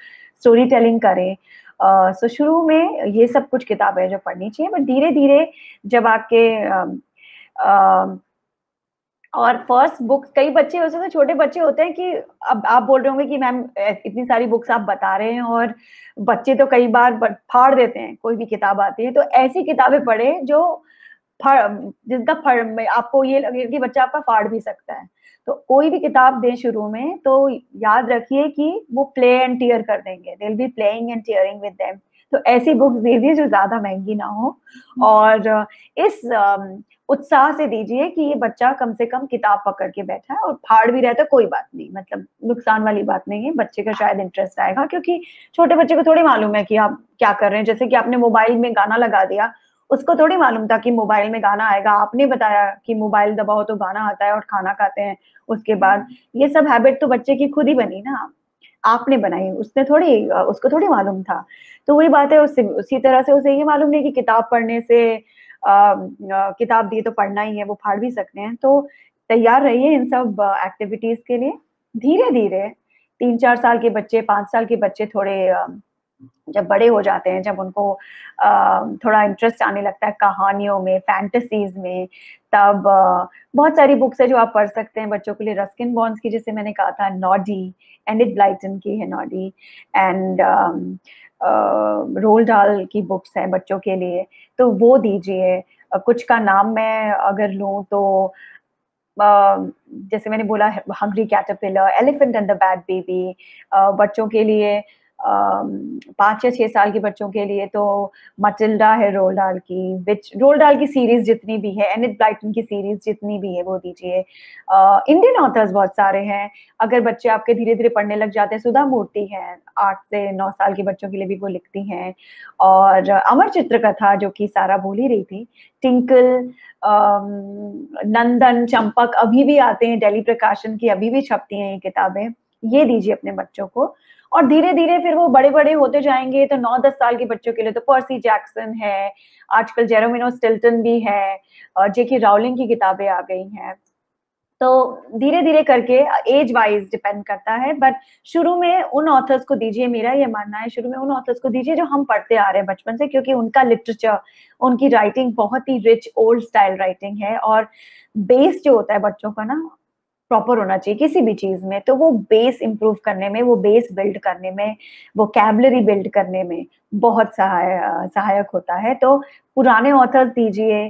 स्टोरी टेलिंग करें। सो शुरू में ये सब कुछ किताबें जो पढ़नी चाहिए, बट धीरे धीरे जब आपके और फर्स्ट बुक, कई बच्चे वैसे तो छोटे बच्चे होते हैं कि अब आप बोल रहे होंगे कि मैम इतनी सारी बुक्स आप बता रहे हैं, और बच्चे तो कई बार फाड़ देते हैं कोई भी किताब आती है। तो ऐसी किताबें पढ़े जो जिनका फड़ आपको ये लगे कि बच्चा आपका फाड़ भी सकता है। तो कोई भी किताब दें शुरू में तो याद रखिए कि वो प्ले एंड टीयर कर देंगे, they will be playing and tearing with them. तो ऐसी बुक्स दीजिए जो ज्यादा महंगी ना हो, और इस उत्साह से दीजिए कि ये बच्चा कम से कम किताब पकड़ के बैठा है, और फाड़ भी रहता है कोई बात नहीं, मतलब नुकसान वाली बात नहीं है, बच्चे का शायद इंटरेस्ट आएगा। क्योंकि छोटे बच्चे को थोड़ी मालूम है कि आप क्या कर रहे हैं। जैसे कि आपने मोबाइल में गाना लगा दिया, उसको थोड़ी मालूम था कि मोबाइल में गाना आएगा। आपने बताया कि मोबाइल दबाओ तो गाना आता है और खाना खाते हैं उसके बाद। ये सब हैबिट तो बच्चे की खुद ही बनी ना, आपने बनाई, उसने थोड़ी, उसको थोड़ी मालूम था। तो वही बात है, उसी तरह से उसे ये मालूम नहीं कि किताब पढ़ने से किताब दी तो पढ़ना ही है, वो फाड़ भी सकते हैं। तो तैयार रहिए इन सब एक्टिविटीज के लिए। धीरे धीरे 3-4 साल के बच्चे, 5 साल के बच्चे थोड़े जब बड़े हो जाते हैं, जब उनको थोड़ा इंटरेस्ट आने लगता है कहानियों में, फैंटेसीज में, तब बहुत सारी बुक्स है जो आप पढ़ सकते हैं बच्चों के लिए। रस्किन बॉन्ड्स की, जैसे मैंने कहा था, नॉडी, एनिट ब्लाइटन की है नॉडी, एंड रोल्ड डाल की बुक्स हैं बच्चों के लिए, तो वो दीजिए। कुछ का नाम मैं अगर लूँ तो जैसे मैंने बोला hungry caterpillar, elephant and the bad baby, बच्चों के लिए 5 या 6 साल के बच्चों के लिए तो मटिल्डा है रोल्ड डाल की, रोल्ड डाल की सीरीज जितनी भी है, एनिट ब्लाइटन की सीरीज जितनी भी है वो दीजिए। इंडियन ऑथर्स बहुत सारे हैं, अगर बच्चे आपके धीरे धीरे पढ़ने लग जाते हैं, सुधा मूर्ति है 8 से 9 साल के बच्चों के लिए भी वो लिखती हैं, और अमर चित्रकथा जो कि सारा बोल ही रही थी, टिंकल, नंदन, चंपक अभी भी आते हैं, दिल्ली प्रकाशन की अभी भी छपती हैं ये किताबें, ये दीजिए अपने बच्चों को। और धीरे धीरे फिर वो बड़े बड़े होते जाएंगे तो 9-10 साल के बच्चों के लिए तो पर्सी जैक्सन है, आजकल जेरोमिनो स्टिल्टन भी है, और जेके राउलिंग की किताबें आ गई हैं। तो धीरे धीरे करके एज वाइज डिपेंड करता है, बट शुरू में उन ऑथर्स को दीजिए, मेरा ये मानना है शुरू में उन ऑथर्स को दीजिए जो हम पढ़ते आ रहे हैं बचपन से, क्योंकि उनका लिटरेचर, उनकी राइटिंग बहुत ही रिच ओल्ड स्टाइल राइटिंग है, और बेस जो होता है बच्चों का ना प्रॉपर होना चाहिए किसी भी चीज में, तो वो बेस इंप्रूव करने में, वो बेस बिल्ड करने में, वोकैबुलरी बिल्ड करने में बहुत सहायक होता है। तो पुराने ऑथर्स दीजिए।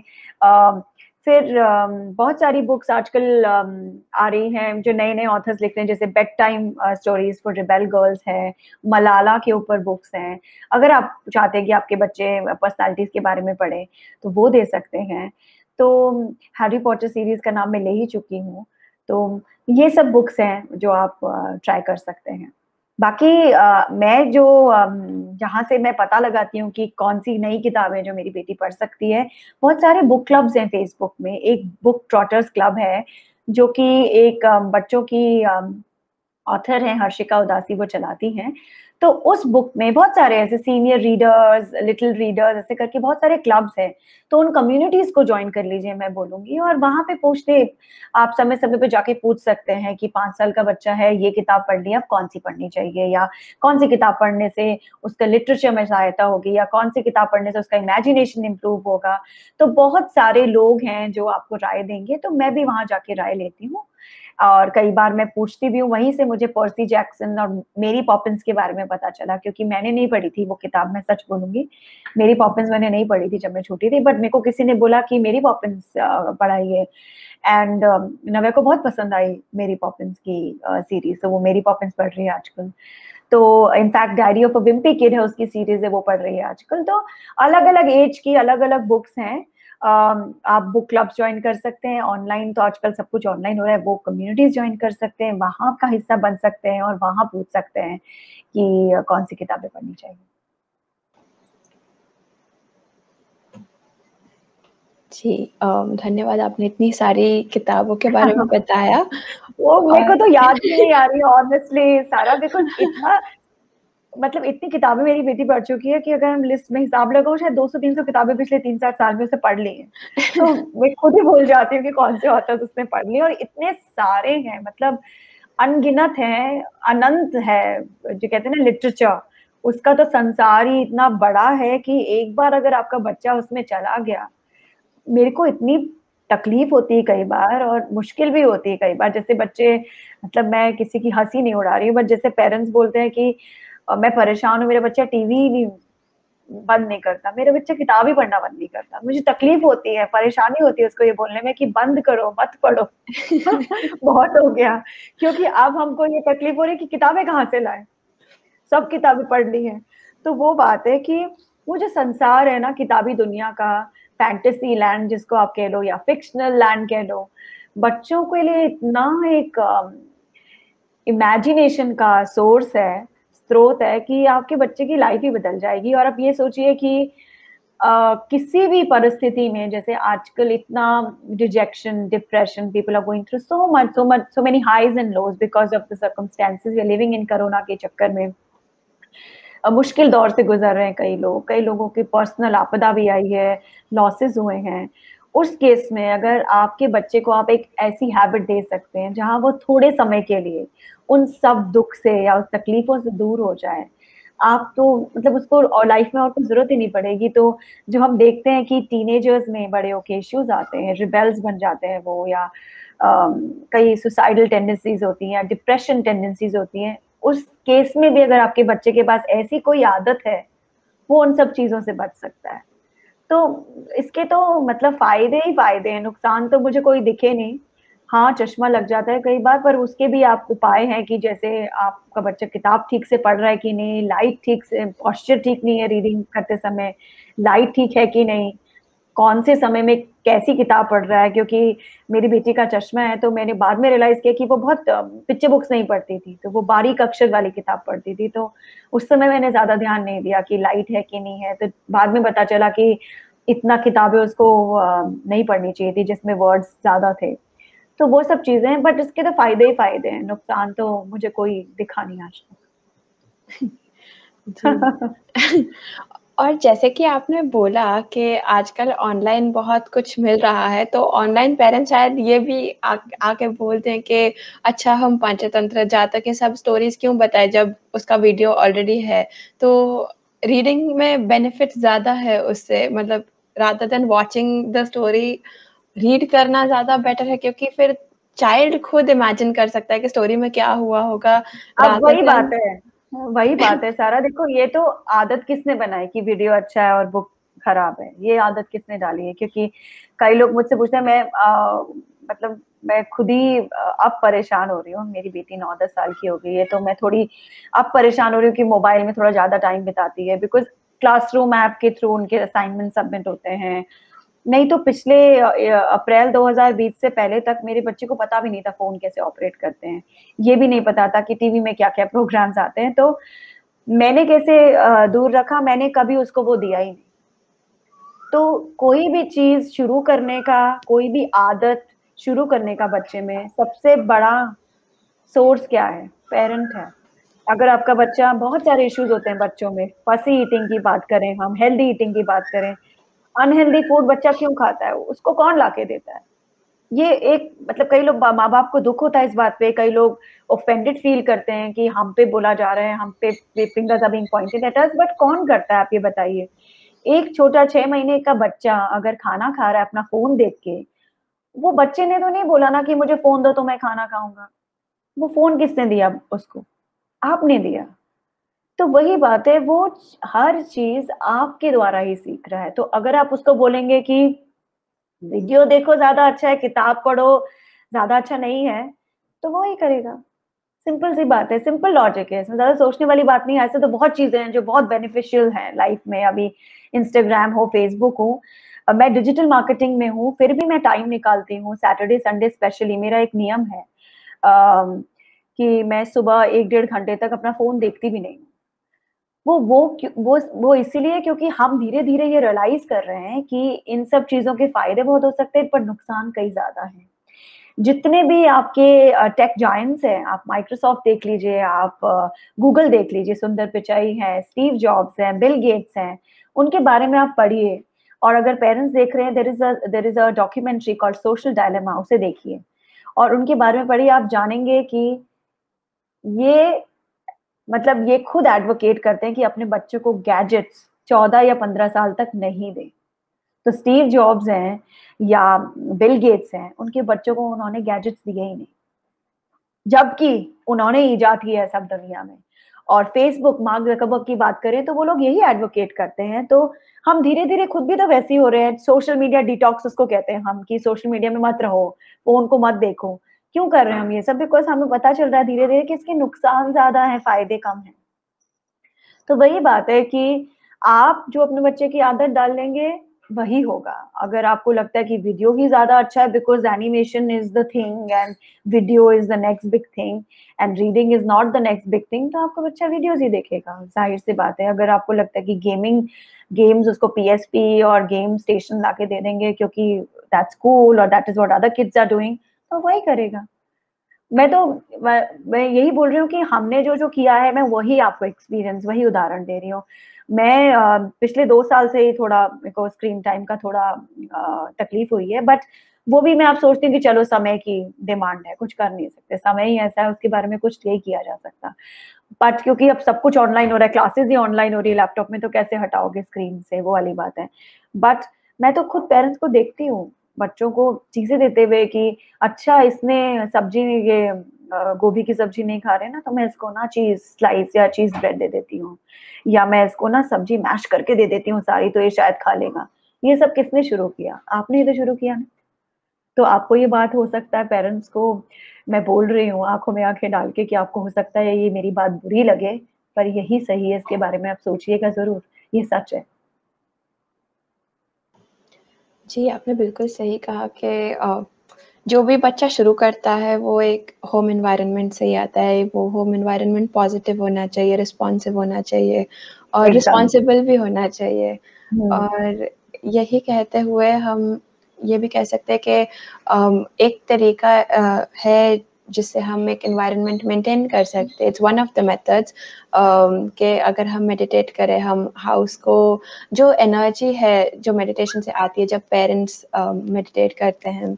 फिर बहुत सारी बुक्स आजकल आ रही हैं जो नए नए ऑथर्स लिख रहे हैं, जैसे bed time stories for rebel girls है, मलाला के ऊपर बुक्स हैं। अगर आप चाहते हैं कि आपके बच्चे पर्सनालिटीज के बारे में पढ़े तो वो दे सकते हैं। तो हैरी पॉटर सीरीज का नाम मैं ले ही चुकी हूँ, तो ये सब बुक्स हैं जो आप ट्राई कर सकते हैं। बाकी मैं जो जहाँ से मैं पता लगाती हूँ कि कौन सी नई किताबें जो मेरी बेटी पढ़ सकती है, बहुत सारे बुक क्लब्स हैं फेसबुक में। एक बुक ट्रॉटर्स क्लब है जो कि एक बच्चों की ऑथर हैं हर्षिका उदासी, वो चलाती हैं। तो उस बुक में बहुत सारे ऐसे सीनियर रीडर्स, लिटिल रीडर्स ऐसे करके बहुत सारे क्लब्स हैं, तो उन कम्युनिटीज को ज्वाइन कर लीजिए मैं बोलूंगी, और वहां पे पूछते, आप समय समय पे जाके पूछ सकते हैं कि 5 साल का बच्चा है, ये किताब पढ़ ली, अब कौन सी पढ़नी चाहिए, या कौन सी किताब पढ़ने से उसका लिटरेचर में सहायता होगी, या कौन सी किताब पढ़ने से उसका इमेजिनेशन इंप्रूव होगा। तो बहुत सारे लोग हैं जो आपको राय देंगे, तो मैं भी वहां जाके राय लेती हूँ, और कई बार मैं पूछती भी हूँ। वहीं से मुझे पर्सी जैक्सन और मेरी पॉपिंस के बारे में पता चला, क्योंकि मैंने नहीं पढ़ी थी वो किताब, मैं सच बोलूंगी, मेरी पॉपिंस मैंने नहीं पढ़ी थी जब मैं छोटी थी, बट मेरे को किसी ने बोला कि मेरी पॉपिंस पढ़ाइए, एंड नव्या को बहुत पसंद आई मेरी पॉपिंस की सीरीज, तो वो मेरी पॉपिंस पढ़ रही है आजकल। तो in fact diary of a Wimpy kid है उसकी सीरीज है, वो पढ़ रही है आजकल। तो अलग अलग एज की अलग अलग बुक्स हैं। आप बुक क्लब ज्वाइन कर सकते हैं ऑनलाइन, तो आजकल सब कुछ ऑनलाइन हो रहा है, वो कम्युनिटीज ज्वाइन कर सकते हैं, वहां का हिस्सा बन सकते हैं, और वहां पूछ सकते हैं कि कौन सी किताबें पढ़नी चाहिए। जी, धन्यवाद, आपने इतनी सारी किताबों के बारे में बताया। वो मेरे को और तो याद भी नहीं आ रही है ऑनेस्टली सारा, बिकॉज इतना, मतलब इतनी किताबें मेरी बेटी पढ़ चुकी है कि अगर हम लिस्ट में हिसाब लगाओ, शायद 200-300 किताबें पिछले 3-4 साल में उसने पढ़ ली हैं। तो मैं खुद ही भूल जाती हूँ कि कौन से ऑथर्स उसने पढ़ ली, और इतने सारे हैं, मतलब अनगिनत हैं, अनंत है, जो कहते हैं ना लिटरेचर, उसका तो संसार ही इतना बड़ा है कि एक बार अगर आपका बच्चा उसमें चला गया, मेरे को इतनी तकलीफ होती है कई बार, और मुश्किल भी होती है कई बार। जैसे बच्चे, मतलब मैं किसी की हंसी नहीं उड़ा रही हूँ, बट जैसे पेरेंट्स बोलते हैं कि मैं परेशान हूँ, मेरा बच्चा टीवी ही नहीं बंद नहीं करता, मेरा बच्चा किताब ही पढ़ना बंद नहीं करता, मुझे तकलीफ होती है, परेशानी होती है उसको ये बोलने में कि बंद करो, मत पढ़ो। बहुत हो गया, क्योंकि अब हमको ये तकलीफ हो रही है कि किताबें कहाँ से लाए, सब किताबें पढ़ ली हैं। तो वो बात है कि वो जो संसार है ना किताबी दुनिया का, फैंटेसी लैंड जिसको आप कह लो, या फिक्शनल लैंड कह लो, बच्चों के लिए इतना एक इमेजिनेशन का सोर्स है, स्रोत है, कि आपके बच्चे की लाइफ ही बदल जाएगी। और आप ये सोचिए कि किसी भी परिस्थिति में, जैसे आजकल इतना rejection, depression, people are going through so many highs and lows because of the circumstances we are living in, corona के चक्कर में मुश्किल दौर से गुजर रहे हैं कई लोग, कई लोगों की पर्सनल आपदा भी आई है, लॉसेस हुए हैं। उस केस में अगर आपके बच्चे को आप एक ऐसी हैबिट दे सकते हैं जहां वो थोड़े समय के लिए उन सब दुख से या उस तकलीफों से दूर हो जाए, आप तो मतलब उसको और लाइफ में और कोई जरूरत ही नहीं पड़ेगी। तो जो हम देखते हैं कि टीनेजर्स में बड़े होके इश्यूज आते हैं, रिबेल्स बन जाते हैं वो, या कई सुसाइडल टेंडेंसीज होती हैं, डिप्रेशन टेंडेंसीज होती हैं, उस केस में भी अगर आपके बच्चे के पास ऐसी कोई आदत है, वो उन सब चीजों से बच सकता है। तो इसके तो मतलब फायदे ही फायदे हैं, नुकसान तो मुझे कोई दिखे नहीं। हाँ, चश्मा लग जाता है कई बार, पर उसके भी आप उपाय हैं कि जैसे आपका बच्चा किताब ठीक से पढ़ रहा है कि नहीं, लाइट ठीक से, पोस्चर ठीक नहीं है रीडिंग करते समय, लाइट ठीक है कि नहीं, कौन से समय में कैसी किताब पढ़ रहा है। क्योंकि मेरी बेटी का चश्मा है, तो मैंने बाद में रियलाइज़ किया कि वो बहुत पिक्चर बुक्स नहीं पढ़ती थी, तो वो बारीक अक्षर वाली किताब पढ़ती थी, तो उस समय मैंने ज़्यादा ध्यान नहीं दिया कि लाइट है कि नहीं है। तो बाद में पता चला कि इतना किताबें उसको नहीं पढ़नी चाहिए थी जिसमें वर्ड्स ज़्यादा थे। तो वो सब चीज़ें हैं, बट इसके तो फ़ायदे ही फ़ायदे हैं, नुकसान तो मुझे कोई दिखा नहीं आज जी। तक। और जैसे कि आपने बोला कि आजकल ऑनलाइन बहुत कुछ मिल रहा है, तो ऑनलाइन पेरेंट्स शायद ये भी आके बोलते हैं कि अच्छा हम पंचतंत्र, जातक ये सब स्टोरीज़ क्यों बताएँ जब उसका वीडियो ऑलरेडी है। तो रीडिंग में बेनिफिट ज़्यादा है उससे, मतलब rather than watching the story, read करना ज़्यादा बेटर है, क्योंकि फिर चाइल्ड खुद इमेजिन कर सकता है कि स्टोरी में क्या हुआ होगा, अब रादर वही देन बात है, वही बात है सारा। देखो, ये तो आदत किसने बनाई कि वीडियो अच्छा है और बुक खराब है? ये आदत किसने डाली है? क्योंकि कई लोग मुझसे पूछते हैं, मतलब मैं खुद ही अब परेशान हो रही हूँ। मेरी बेटी 9-10 साल की हो गई है, तो मैं थोड़ी अब परेशान हो रही हूँ कि मोबाइल में थोड़ा ज़्यादा टाइम बिताती है, बिकॉज़ क्लासरूम ऐप के थ्रू उनके असाइनमेंट सबमिट होते हैं। नहीं तो पिछले अप्रैल 2020 से पहले तक मेरे बच्चे को पता भी नहीं था फ़ोन कैसे ऑपरेट करते हैं। ये भी नहीं पता था कि टीवी में क्या-क्या प्रोग्राम्स आते हैं, तो मैंने कैसे दूर रखा, मैंने कभी उसको वो दिया ही नहीं। तो कोई भी चीज़ शुरू करने का, कोई भी आदत शुरू करने का बच्चे में सबसे बड़ा सोर्स क्या है? पेरेंट है। अगर आपका बच्चा, बहुत सारे इश्यूज़ होते हैं बच्चों में, फज़ी ईटिंग की बात करें हम, हेल्दी ईटिंग की बात करें, अनहेल्दी फूड बच्चा क्यों खाता है? उसको कौन लाके देता है? ये एक, मतलब कई लोग, माँ-बाप को दुःख होता है इस बात पे, कई लोग ऑफेंडेड फील करते हैं कि हम पे बोला जा रहा है, हम पे fingers are being pointed at us, but कौन करता है, आप ये बताइए? एक छोटा 6 महीने का बच्चा अगर खाना खा रहा है अपना फ़ोन देख के, वो बच्चे ने तो नहीं बोला ना कि मुझे फ़ोन दो तो मैं खाना खाऊँगा। वो फ़ोन किसने दिया उसको? आपने दिया। तो वही बात है, वो हर चीज़ आपके द्वारा ही सीख रहा है। तो अगर आप उसको बोलेंगे कि वीडियो देखो ज़्यादा अच्छा है, किताब पढ़ो ज़्यादा अच्छा नहीं है, तो वो ही करेगा। सिंपल सी बात है, सिंपल लॉजिक है, इसमें ज़्यादा सोचने वाली बात नहीं है। ऐसे तो बहुत चीज़ें हैं जो बहुत बेनिफिशियल हैं लाइफ में। अभी इंस्टाग्राम हो, फेसबुक हो, मैं डिजिटल मार्केटिंग में हूँ, फिर भी मैं टाइम निकालती हूँ, सैटरडे, संडे स्पेशली मेरा एक नियम है कि मैं सुबह 1 डेढ़ घंटे तक अपना फ़ोन देखती भी नहीं हूँ। वो इसीलिए क्योंकि हम धीरे-धीरे ये रियलाइज़ कर रहे हैं कि इन सब चीज़ों के फ़ायदे बहुत हो सकते हैं, पर नुकसान कई ज़्यादा हैं। जितने भी आपके टेक जायंट्स हैं, आप माइक्रोसॉफ्ट देख लीजिए, आप गूगल देख लीजिए, सुंदर पिचाई हैं, स्टीव जॉब्स हैं, बिल गेट्स हैं, उनके बारे में आप पढ़िए। और अगर पेरेंट्स देख रहे हैं, there is a documentary called Social Dilemma, उसे देखिए और उनके बारे में पढ़िए। आप जानेंगे कि ये, मतलब ये खुद एडवोकेट करते हैं कि अपने बच्चों को गैजेट्स 14 या 15 साल तक नहीं दें। तो स्टीव जॉब्स हैं या बिल गेट्स हैं, उनके बच्चों को उन्होंने गैजेट्स दिए ही नहीं। जबकि उन्होंने इजाद किया है सब दुनिया में। और फेसबुक, मार्क ज़करबर्ग की बात करें तो वो लोग यही एडवोकेट करते हैं। तो हम धीरे-धीरे खुद भी तो वैसे ही हो रहे हैं। सोशल मीडिया डिटॉक्स उसको कहते हैं हम, कि सोशल मीडिया में मत रहो, फ़ोन को मत देखो। क्यों कर रहे हैं हम ये सब? बिकॉज़ हमें पता चल रहा है धीरे-धीरे कि इसके नुकसान ज़्यादा हैं, फ़ायदे कम हैं। तो वही बात है कि आप जो अपने बच्चे की आदत डाल लेंगे, वही होगा। अगर आपको लगता है कि वीडियो ही ज़्यादा अच्छा है because animation is the thing and video is the next big thing and reading is not the next big thing, तो आपका बच्चा वीडियोज़ ही देखेगा, ज़ाहिर-सी बात है। अगर आपको लगता है कि गेम्स उसको पीएसपी और गेम स्टेशन लाके दे देंगे क्योंकि दैट्स कूल और that is what other kids are doing, तो वही करेगा। मैं तो मैं यही बोल रही हूँ कि हमने जो-जो किया है, मैं वही आपको एक्सपीरियंस, वही उदाहरण दे रही हूँ। मैं पिछले 2 साल से ही थोड़ा मेरे को स्क्रीन टाइम का थोड़ा तकलीफ हुई है, बट वो भी मैं अब सोचती हूँ कि चलो समय की डिमांड है, कुछ कर नहीं सकते। समय ही ऐसा है, उसके बारे में कुछ नहीं किया जा सकता। बट क्योंकि अब सब कुछ ऑनलाइन हो रहा है, क्लासेज़ ही ऑनलाइन हो रही है लैपटॉप में, तो कैसे हटाओगे स्क्रीन से, वो वाली बात है। बट मैं तो खुद पेरेंट्स को देखती हूँ, बच्चों को चीज़ें देते हुए कि अच्छा इसने सब्ज़ी, ये गोभी की सब्ज़ी नहीं खा रहे ना, तो मैं इसको ना चीज़ स्लाइस या चीज़ ब्रेड दे देती हूँ। या मैं इसको ना सब्ज़ी मैश करके दे देती हूँ सारी, तो ये शायद खा लेगा। ये सब किसने शुरू किया? आपने ही तो शुरू किया ना। तो आपको ये बात हो सकता है पेरेंट्स को, मैं बोल रही हूँ आँखों में आँखें डाल के कि आपको हो सकता है ये मेरी बात बुरी लगे, पर यही सही है, इसके बारे में आप सोचिएगा ज़रूर, ये सच है। जी, आपने बिल्कुल सही कहा कि जो भी बच्चा शुरू करता है वो एक होम एनवायरनमेंट से ही आता है। वो होम एनवायरनमेंट पॉज़िटिव होना चाहिए, रिस्पॉन्सिव होना चाहिए और एकदम। रिस्पॉन्सिबल भी होना चाहिए। हुँ, और यही कहते हुए हम ये भी कह सकते हैं कि एक तरीका है जिससे हम एक एनवायरनमेंट मेंटेन कर सकते हैं। It's one of the methods कि अगर हम मेडिटेट करें, हम हाउस को जो एनर्जी है जो मेडिटेशन से आती है जब पेरेंट्स मेडिटेट करते हैं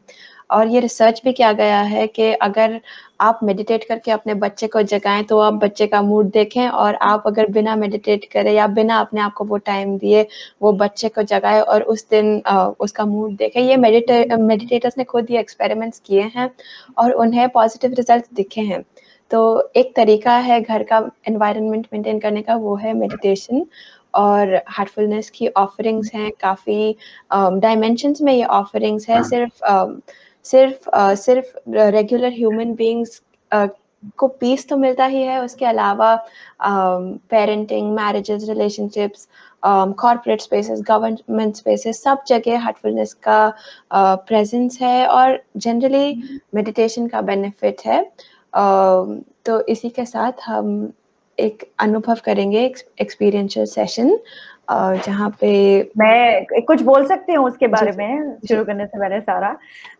और ये रिसर्च भी किया गया है कि अगर आप मेडिटेट करके अपने बच्चे को जगाएं तो आप बच्चे का मूड देखें और आप अगर बिना मेडिटेट करें या बिना अपने आप को वो टाइम दिए वो बच्चे को जगाए और उस दिन उसका मूड देखे। ये मेडिटेटर्स ने खुद ये एक्सपेरिमेंट्स किए हैं और उन्हें पॉजिटिव रिजल्ट दिखे हैं। तो एक तरीका है घर का एनवायरनमेंट मेंटेन करने का, वो है मेडिटेशन। और हार्टफुलनेस की ऑफरिंग्स हैं काफ़ी डायमेंशंस में, ये ऑफरिंग्स है सिर्फ रेगुलर ह्यूमन बीइंग्स को पीस तो मिलता ही है, उसके अलावा parenting, marriages, relationships, corporate spaces, government spaces, सब जगह हार्टफुलनेस का प्रेजेंस है और जनरली मेडिटेशन का बेनिफिट है। तो इसी के साथ हम एक अनुभव करेंगे, एक्सपीरियंशियल सेशन जहाँ पे मैं कुछ बोल सकती हूँ उसके जी, बारे जी, में जी। शुरू करने से पहले सारा।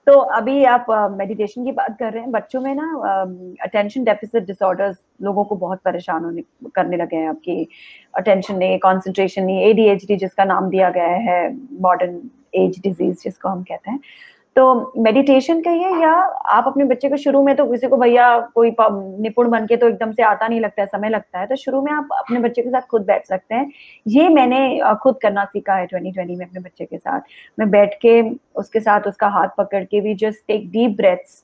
तो अभी आप मेडिटेशन की बात कर रहे हैं, बच्चों में ना अटेंशन डेफिसिट डिसऑर्डर्स लोगों को बहुत परेशान होने करने लगे हैं। आपकी अटेंशन नहीं, कंसंट्रेशन नहीं, एडीएचडी जिसका नाम दिया गया है, मॉडर्न एज डिजीज जिसको हम कहते हैं। तो मेडिटेशन कहिए या आप अपने बच्चे को शुरू में, तो किसी को भैया कोई निपुण बन के तो एकदम से आता नहीं, लगता है, समय लगता है, तो शुरू में आप अपने बच्चे के साथ खुद बैठ सकते हैं। ये मैंने खुद करना सीखा है 2020 में अपने बच्चे के साथ। मैं बैठ के उसके साथ उसका हाथ पकड़ के भी जस्ट टेक डीप ब्रेथ्स।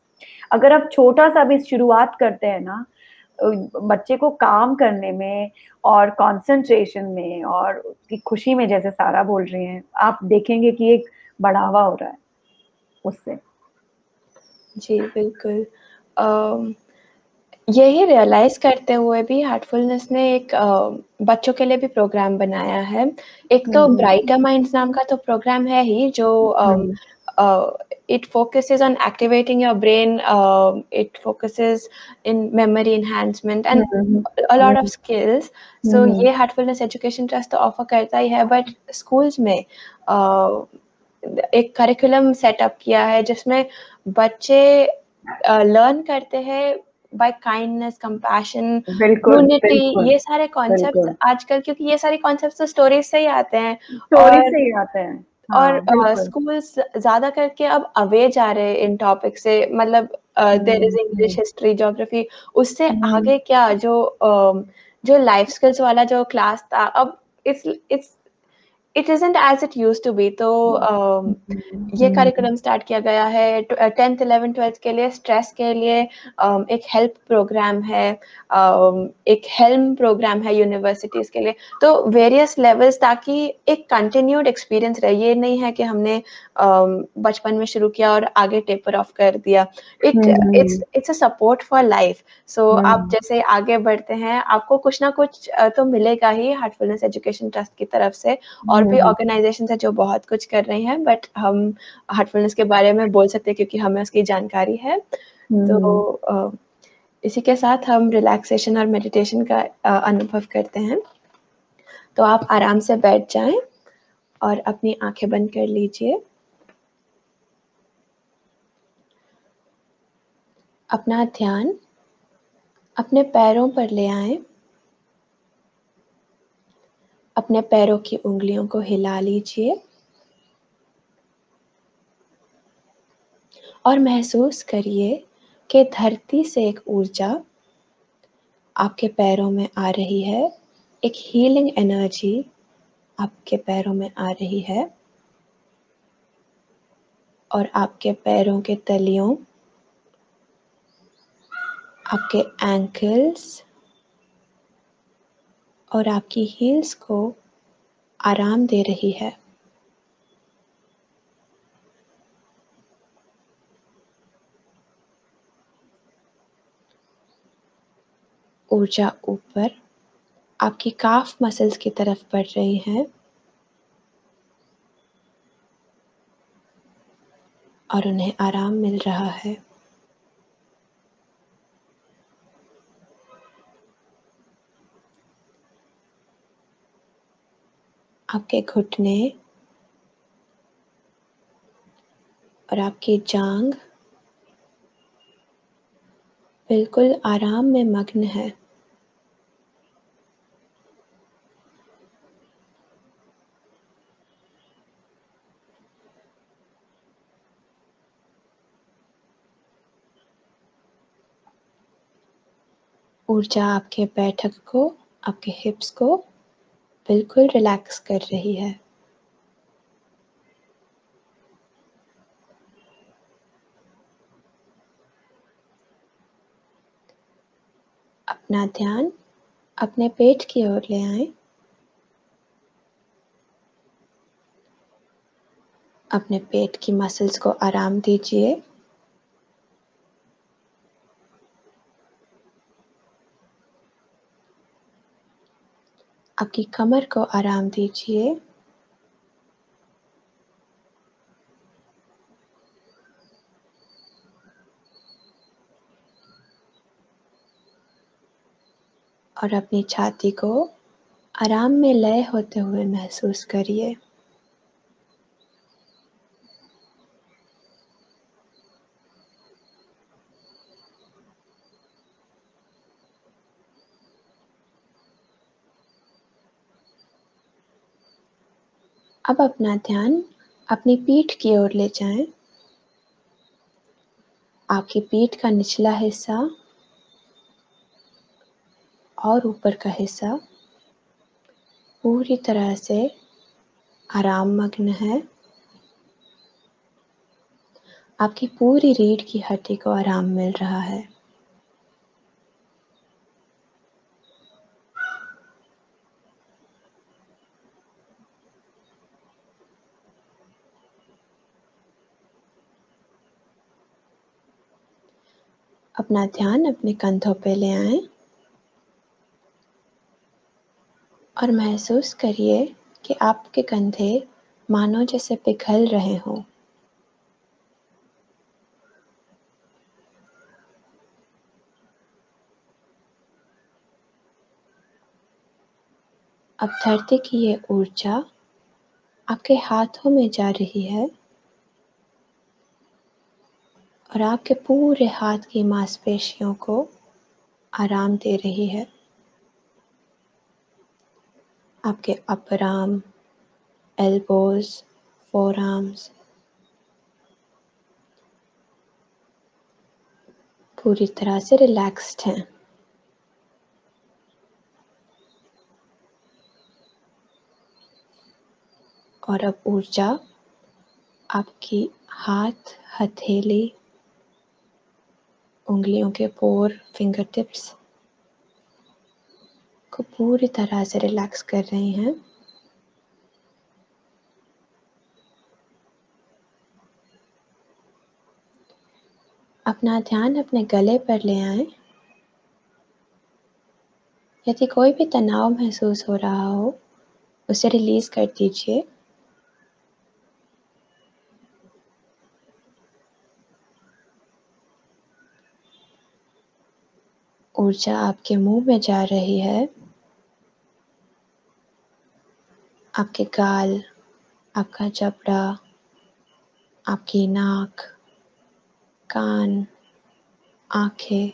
अगर आप छोटा सा भी शुरुआत करते हैं ना, बच्चे को काम करने में और कंसंट्रेशन में और उसकी खुशी में, जैसे सारा बोल रही हैं, आप देखेंगे कि एक बढ़ावा हो रहा है उससे। जी, बिल्कुल। अम, यही रियलाइज़ करते हुए भी हार्टफुलनेस ने एक बच्चों के लिए भी प्रोग्राम बनाया है। एक तो हुँ, ब्राइटर माइंड्स नाम का तो प्रोग्राम है ही जो हुँ, it focuses on activating your brain, it focuses in memory enhancement hmm, and hmm, a lot of hmm, skills. Hmm, So हुँ, ये हार्टफुलनेस एजुकेशन ट्रस्ट तो ऑफर करता ही है बट स्कूल्स में एक करिकुलम सेटअप किया है जिसमें बच्चे लर्न करते हैं बाय काइंडनेस, कंपैशन, बिल्कुल, यूनिटी, बिल्कुल, ये सारे कॉन्सेप्ट्स बिल्कुल। आजकल, क्योंकि ये सारे कॉन्सेप्ट्स तो स्टोरीज से ही आते हैं स्टोरी और से ही आते हैं। हाँ, बिल्कुल। स्कूल्स ज़्यादा करके अब अवे जा रहे हैं इन टॉपिक से, मतलब there hmm, is English, hmm, history, geography, उससे हुँ, आगे क्या जो लाइफ स्किल्स वाला जो क्लास था, अब it's it isn't as it used to be. तो हुँ, ये हुँ, करिकुलम स्टार्ट किया गया है 10th, 11th, 12th के लिए, स्ट्रेस के लिए एक हेल्प प्रोग्राम है, एक हेल्म प्रोग्राम है यूनिवर्सिटीज़ के लिए। तो वेरियस लेवल्स, ताकि एक कंटिन्यूड एक्सपीरियंस रहे। ये नहीं है कि हमने बचपन में शुरू किया और आगे टेपर ऑफ कर दिया। It's a support for life. So आप हुँ, जैसे आगे बढ़ते हैं, आपको कुछ ना कुछ तो मिलेगा ही हार्टफुलनेस एजुकेशन ट्रस्ट की तरफ से। और भी हुँ, ऑर्गेनाइज़ेशंस हैं जो बहुत कुछ कर रही हैं, बट हम हार्टफुलनेस के बारे में बोल सकते हैं क्योंकि हमें उसकी जानकारी है। तो हुँ, इसी के साथ हम रिलैक्सेशन और मेडिटेशन का अनुभव करते हैं। तो आप आराम से बैठ जाएँ और अपनी आँखें बंद कर लीजिए। अपना ध्यान अपने पैरों पर ले आएँ। अपने पैरों की उँगलियों को हिला लीजिए और महसूस करिए कि धरती से एक ऊर्जा आपके पैरों में आ रही है, एक हीलिंग एनर्जी आपके पैरों में आ रही है और आपके पैरों के तलियों, आपके एंकल्स और आपकी हील्स को आराम दे रही है। ऊर्जा ऊपर आपकी काफ मसल्स की तरफ बढ़ रही है और उन्हें आराम मिल रहा है। आपके घुटने और आपकी जांघ बिल्कुल आराम में मग्न है। ऊर्जा आपके बैठक को, आपके हिप्स को बिल्कुल रिलैक्स कर रही है। अपना ध्यान अपने पेट की ओर ले आएं। अपने पेट की मसल्स को आराम दीजिए। आपकी कमर को आराम दीजिए। और अपनी छाती को आराम में लय होते हुए महसूस करिए। अब अपना ध्यान अपनी पीठ की ओर ले जाएं। आपकी पीठ का निचला हिस्सा और ऊपर का हिस्सा पूरी तरह से आराम मग्न है। आपकी पूरी रीढ़ की हड्डी को आराम मिल रहा है। अपना ध्यान अपने कंधों पे ले आएं और महसूस करिए कि आपके कंधे मानो जैसे पिघल रहे हों। अब धरती की ये ऊर्जा आपके हाथों में जा रही है और आपके पूरे हाथ की मांसपेशियों को आराम दे रही है। आपके अपर आर्म, एल्बोज, फोरआर्म्स पूरी तरह से रिलैक्स्ड हैं। और अब ऊर्जा आपकी हाथ, हथेली, उंगलियों के पोर, फिंगर टिप्स को पूरी तरह से रिलैक्स कर रही हैं। अपना ध्यान अपने गले पर ले आएं। यदि कोई भी तनाव महसूस हो रहा हो, उसे रिलीज कर दीजिए। ऊर्जा आपके मुंह में जा रही है। आपके गाल, आपका जबड़ा, आपकी नाक, कान, आंखें,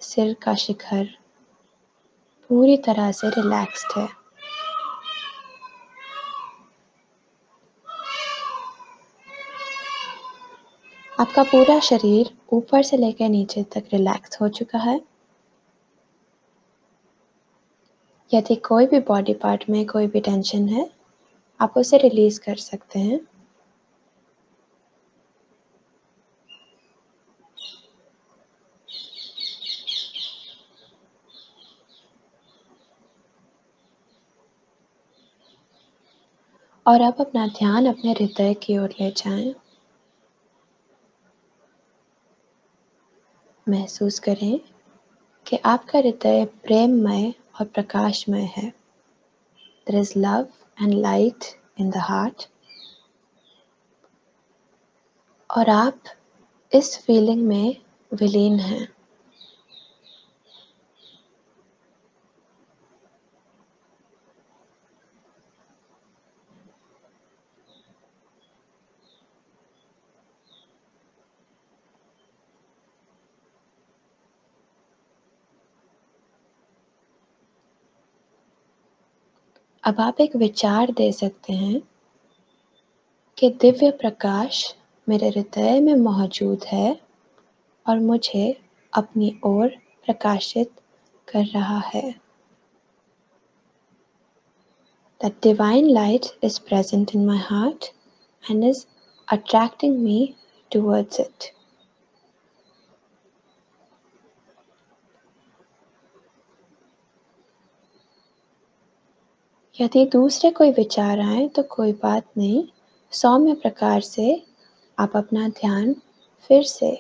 सिर का शिखर पूरी तरह से रिलैक्स्ड है। आपका पूरा शरीर ऊपर से लेकर नीचे तक रिलैक्स हो चुका है। यदि कोई भी बॉडी पार्ट में कोई भी टेंशन है, आप उसे रिलीज कर सकते हैं। और अब अपना ध्यान अपने हृदय की ओर ले जाएं। महसूस करें कि आपका हृदय प्रेममय और प्रकाशमय है। There is love and light in the heart. और आप इस फीलिंग में विलीन हैं। अब आप एक विचार दे सकते हैं कि दिव्य प्रकाश मेरे हृदय में मौजूद है और मुझे अपनी ओर प्रकाशित कर रहा है। That divine light is present in my heart and is attracting me towards it. यदि दूसरे कोई विचार आए तो कोई बात नहीं, सौम्य प्रकार से आप अपना ध्यान फिर से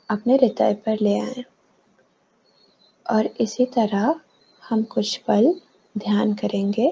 अपने हृदय पर ले आएं और इसी तरह हम कुछ पल ध्यान करेंगे।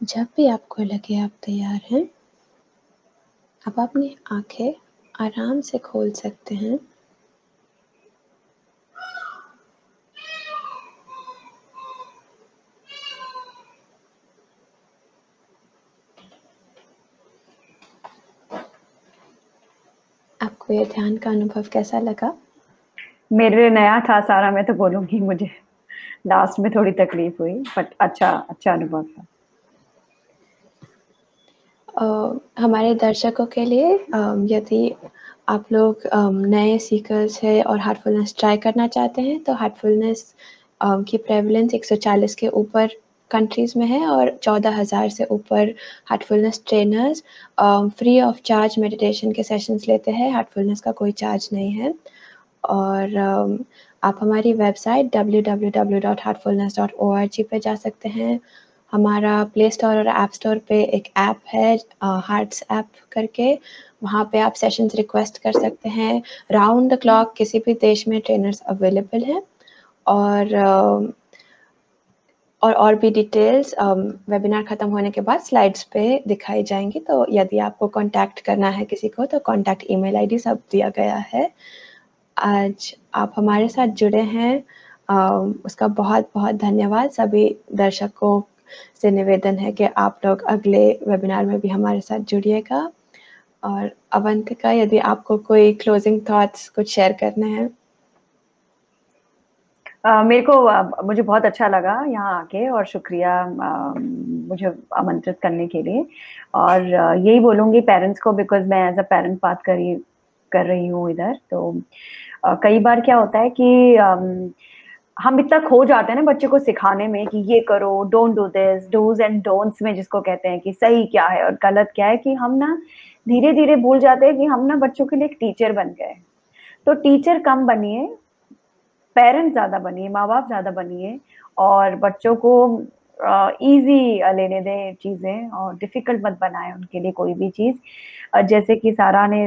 जब भी आपको लगे आप तैयार हैं, आप अपनी आंखें आराम से खोल सकते हैं। आपको ये ध्यान का अनुभव कैसा लगा? मेरे लिए नया था सारा, मैं तो बोलूंगी मुझे लास्ट में थोड़ी तकलीफ हुई, बट अच्छा अच्छा अनुभव था। हमारे दर्शकों के लिए यदि आप लोग नए सीकर्स हैं और हार्टफुलनेस ट्राई करना चाहते हैं, तो हार्टफुलनेस की प्रेवलेंस 140 के ऊपर कंट्रीज़ में है और 14,000 से ऊपर Heartfulness trainers free of charge meditation के सेशंस लेते हैं। हार्टफुलनेस का कोई चार्ज नहीं है। और आप हमारी वेबसाइट www.heartfulness.org पे जा सकते हैं। हमारा प्ले स्टोर और ऐप स्टोर पे एक ऐप है हार्ट्स ऐप करके, वहाँ पे आप सेशंस रिक्वेस्ट कर सकते हैं। राउंड द क्लॉक किसी भी देश में ट्रेनर्स अवेलेबल हैं। और भी डिटेल्स वेबिनार ख़त्म होने के बाद स्लाइड्स पे दिखाई जाएंगी। तो यदि आपको कॉन्टैक्ट करना है किसी को, तो कॉन्टैक्ट ईमेल आईडी सब दिया गया है। आज आप हमारे साथ जुड़े हैं, उसका बहुत-बहुत धन्यवाद। सभी दर्शकों से निवेदन है कि आप लोग अगले वेबिनार में भी हमारे साथ जुड़िएगा। और अवंतिका, यदि आपको कोई क्लोजिंग थॉट्स कुछ शेयर करने हैं? मुझे बहुत अच्छा लगा यहाँ आके, और शुक्रिया मुझे आमंत्रित करने के लिए। और यही बोलूँगी पेरेंट्स को, बिकॉज़ मैं एज़ अ पेरेंट बात कर रही हूँ इधर। तो कई बार क्या होता है कि हम इतना खो जाते हैं ना बच्चे को सिखाने में कि ये करो, don't do this, do's and don'ts में जिसको कहते हैं कि सही क्या है और गलत क्या है, कि हम ना धीरे-धीरे भूल जाते हैं कि हम ना बच्चों के लिए एक टीचर बन गए। तो टीचर कम बनिए, पेरेंट्स ज़्यादा बनिए, माँ-बाप ज़्यादा बनिए, और बच्चों को ईज़ी लेने दें चीज़ें, और डिफ़िकल्ट मत बनाएँ उनके लिए कोई भी चीज़। जैसे कि सारा ने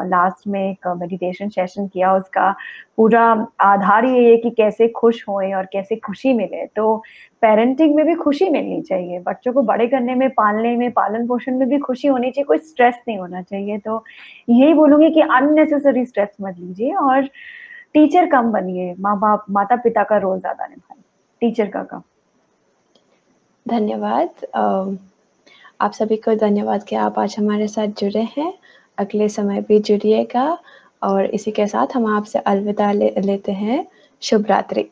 लास्ट में एक मेडिटेशन सेशन किया, उसका पूरा आधार ये है कि कैसे खुश होएँ और कैसे खुशी मिले। तो पेरेंटिंग में भी खुशी मिलनी चाहिए, बच्चों को बड़े करने में, पालने में, पालन-पोषण में भी खुशी होनी चाहिए, कोई स्ट्रेस नहीं होना चाहिए। तो यही बोलूँगी कि अननेसेसरी स्ट्रेस मत लीजिए, और टीचर कम बनिए, माँ-बाप, माता-पिता का रोल ज़्यादा निभाइए, टीचर का कम। धन्यवाद। आप सभी को धन्यवाद कि आप आज हमारे साथ जुड़े हैं। अगले समय भी जुड़िएगा, और इसी के साथ हम आपसे अलविदा लेते हैं। शुभ रात्रि।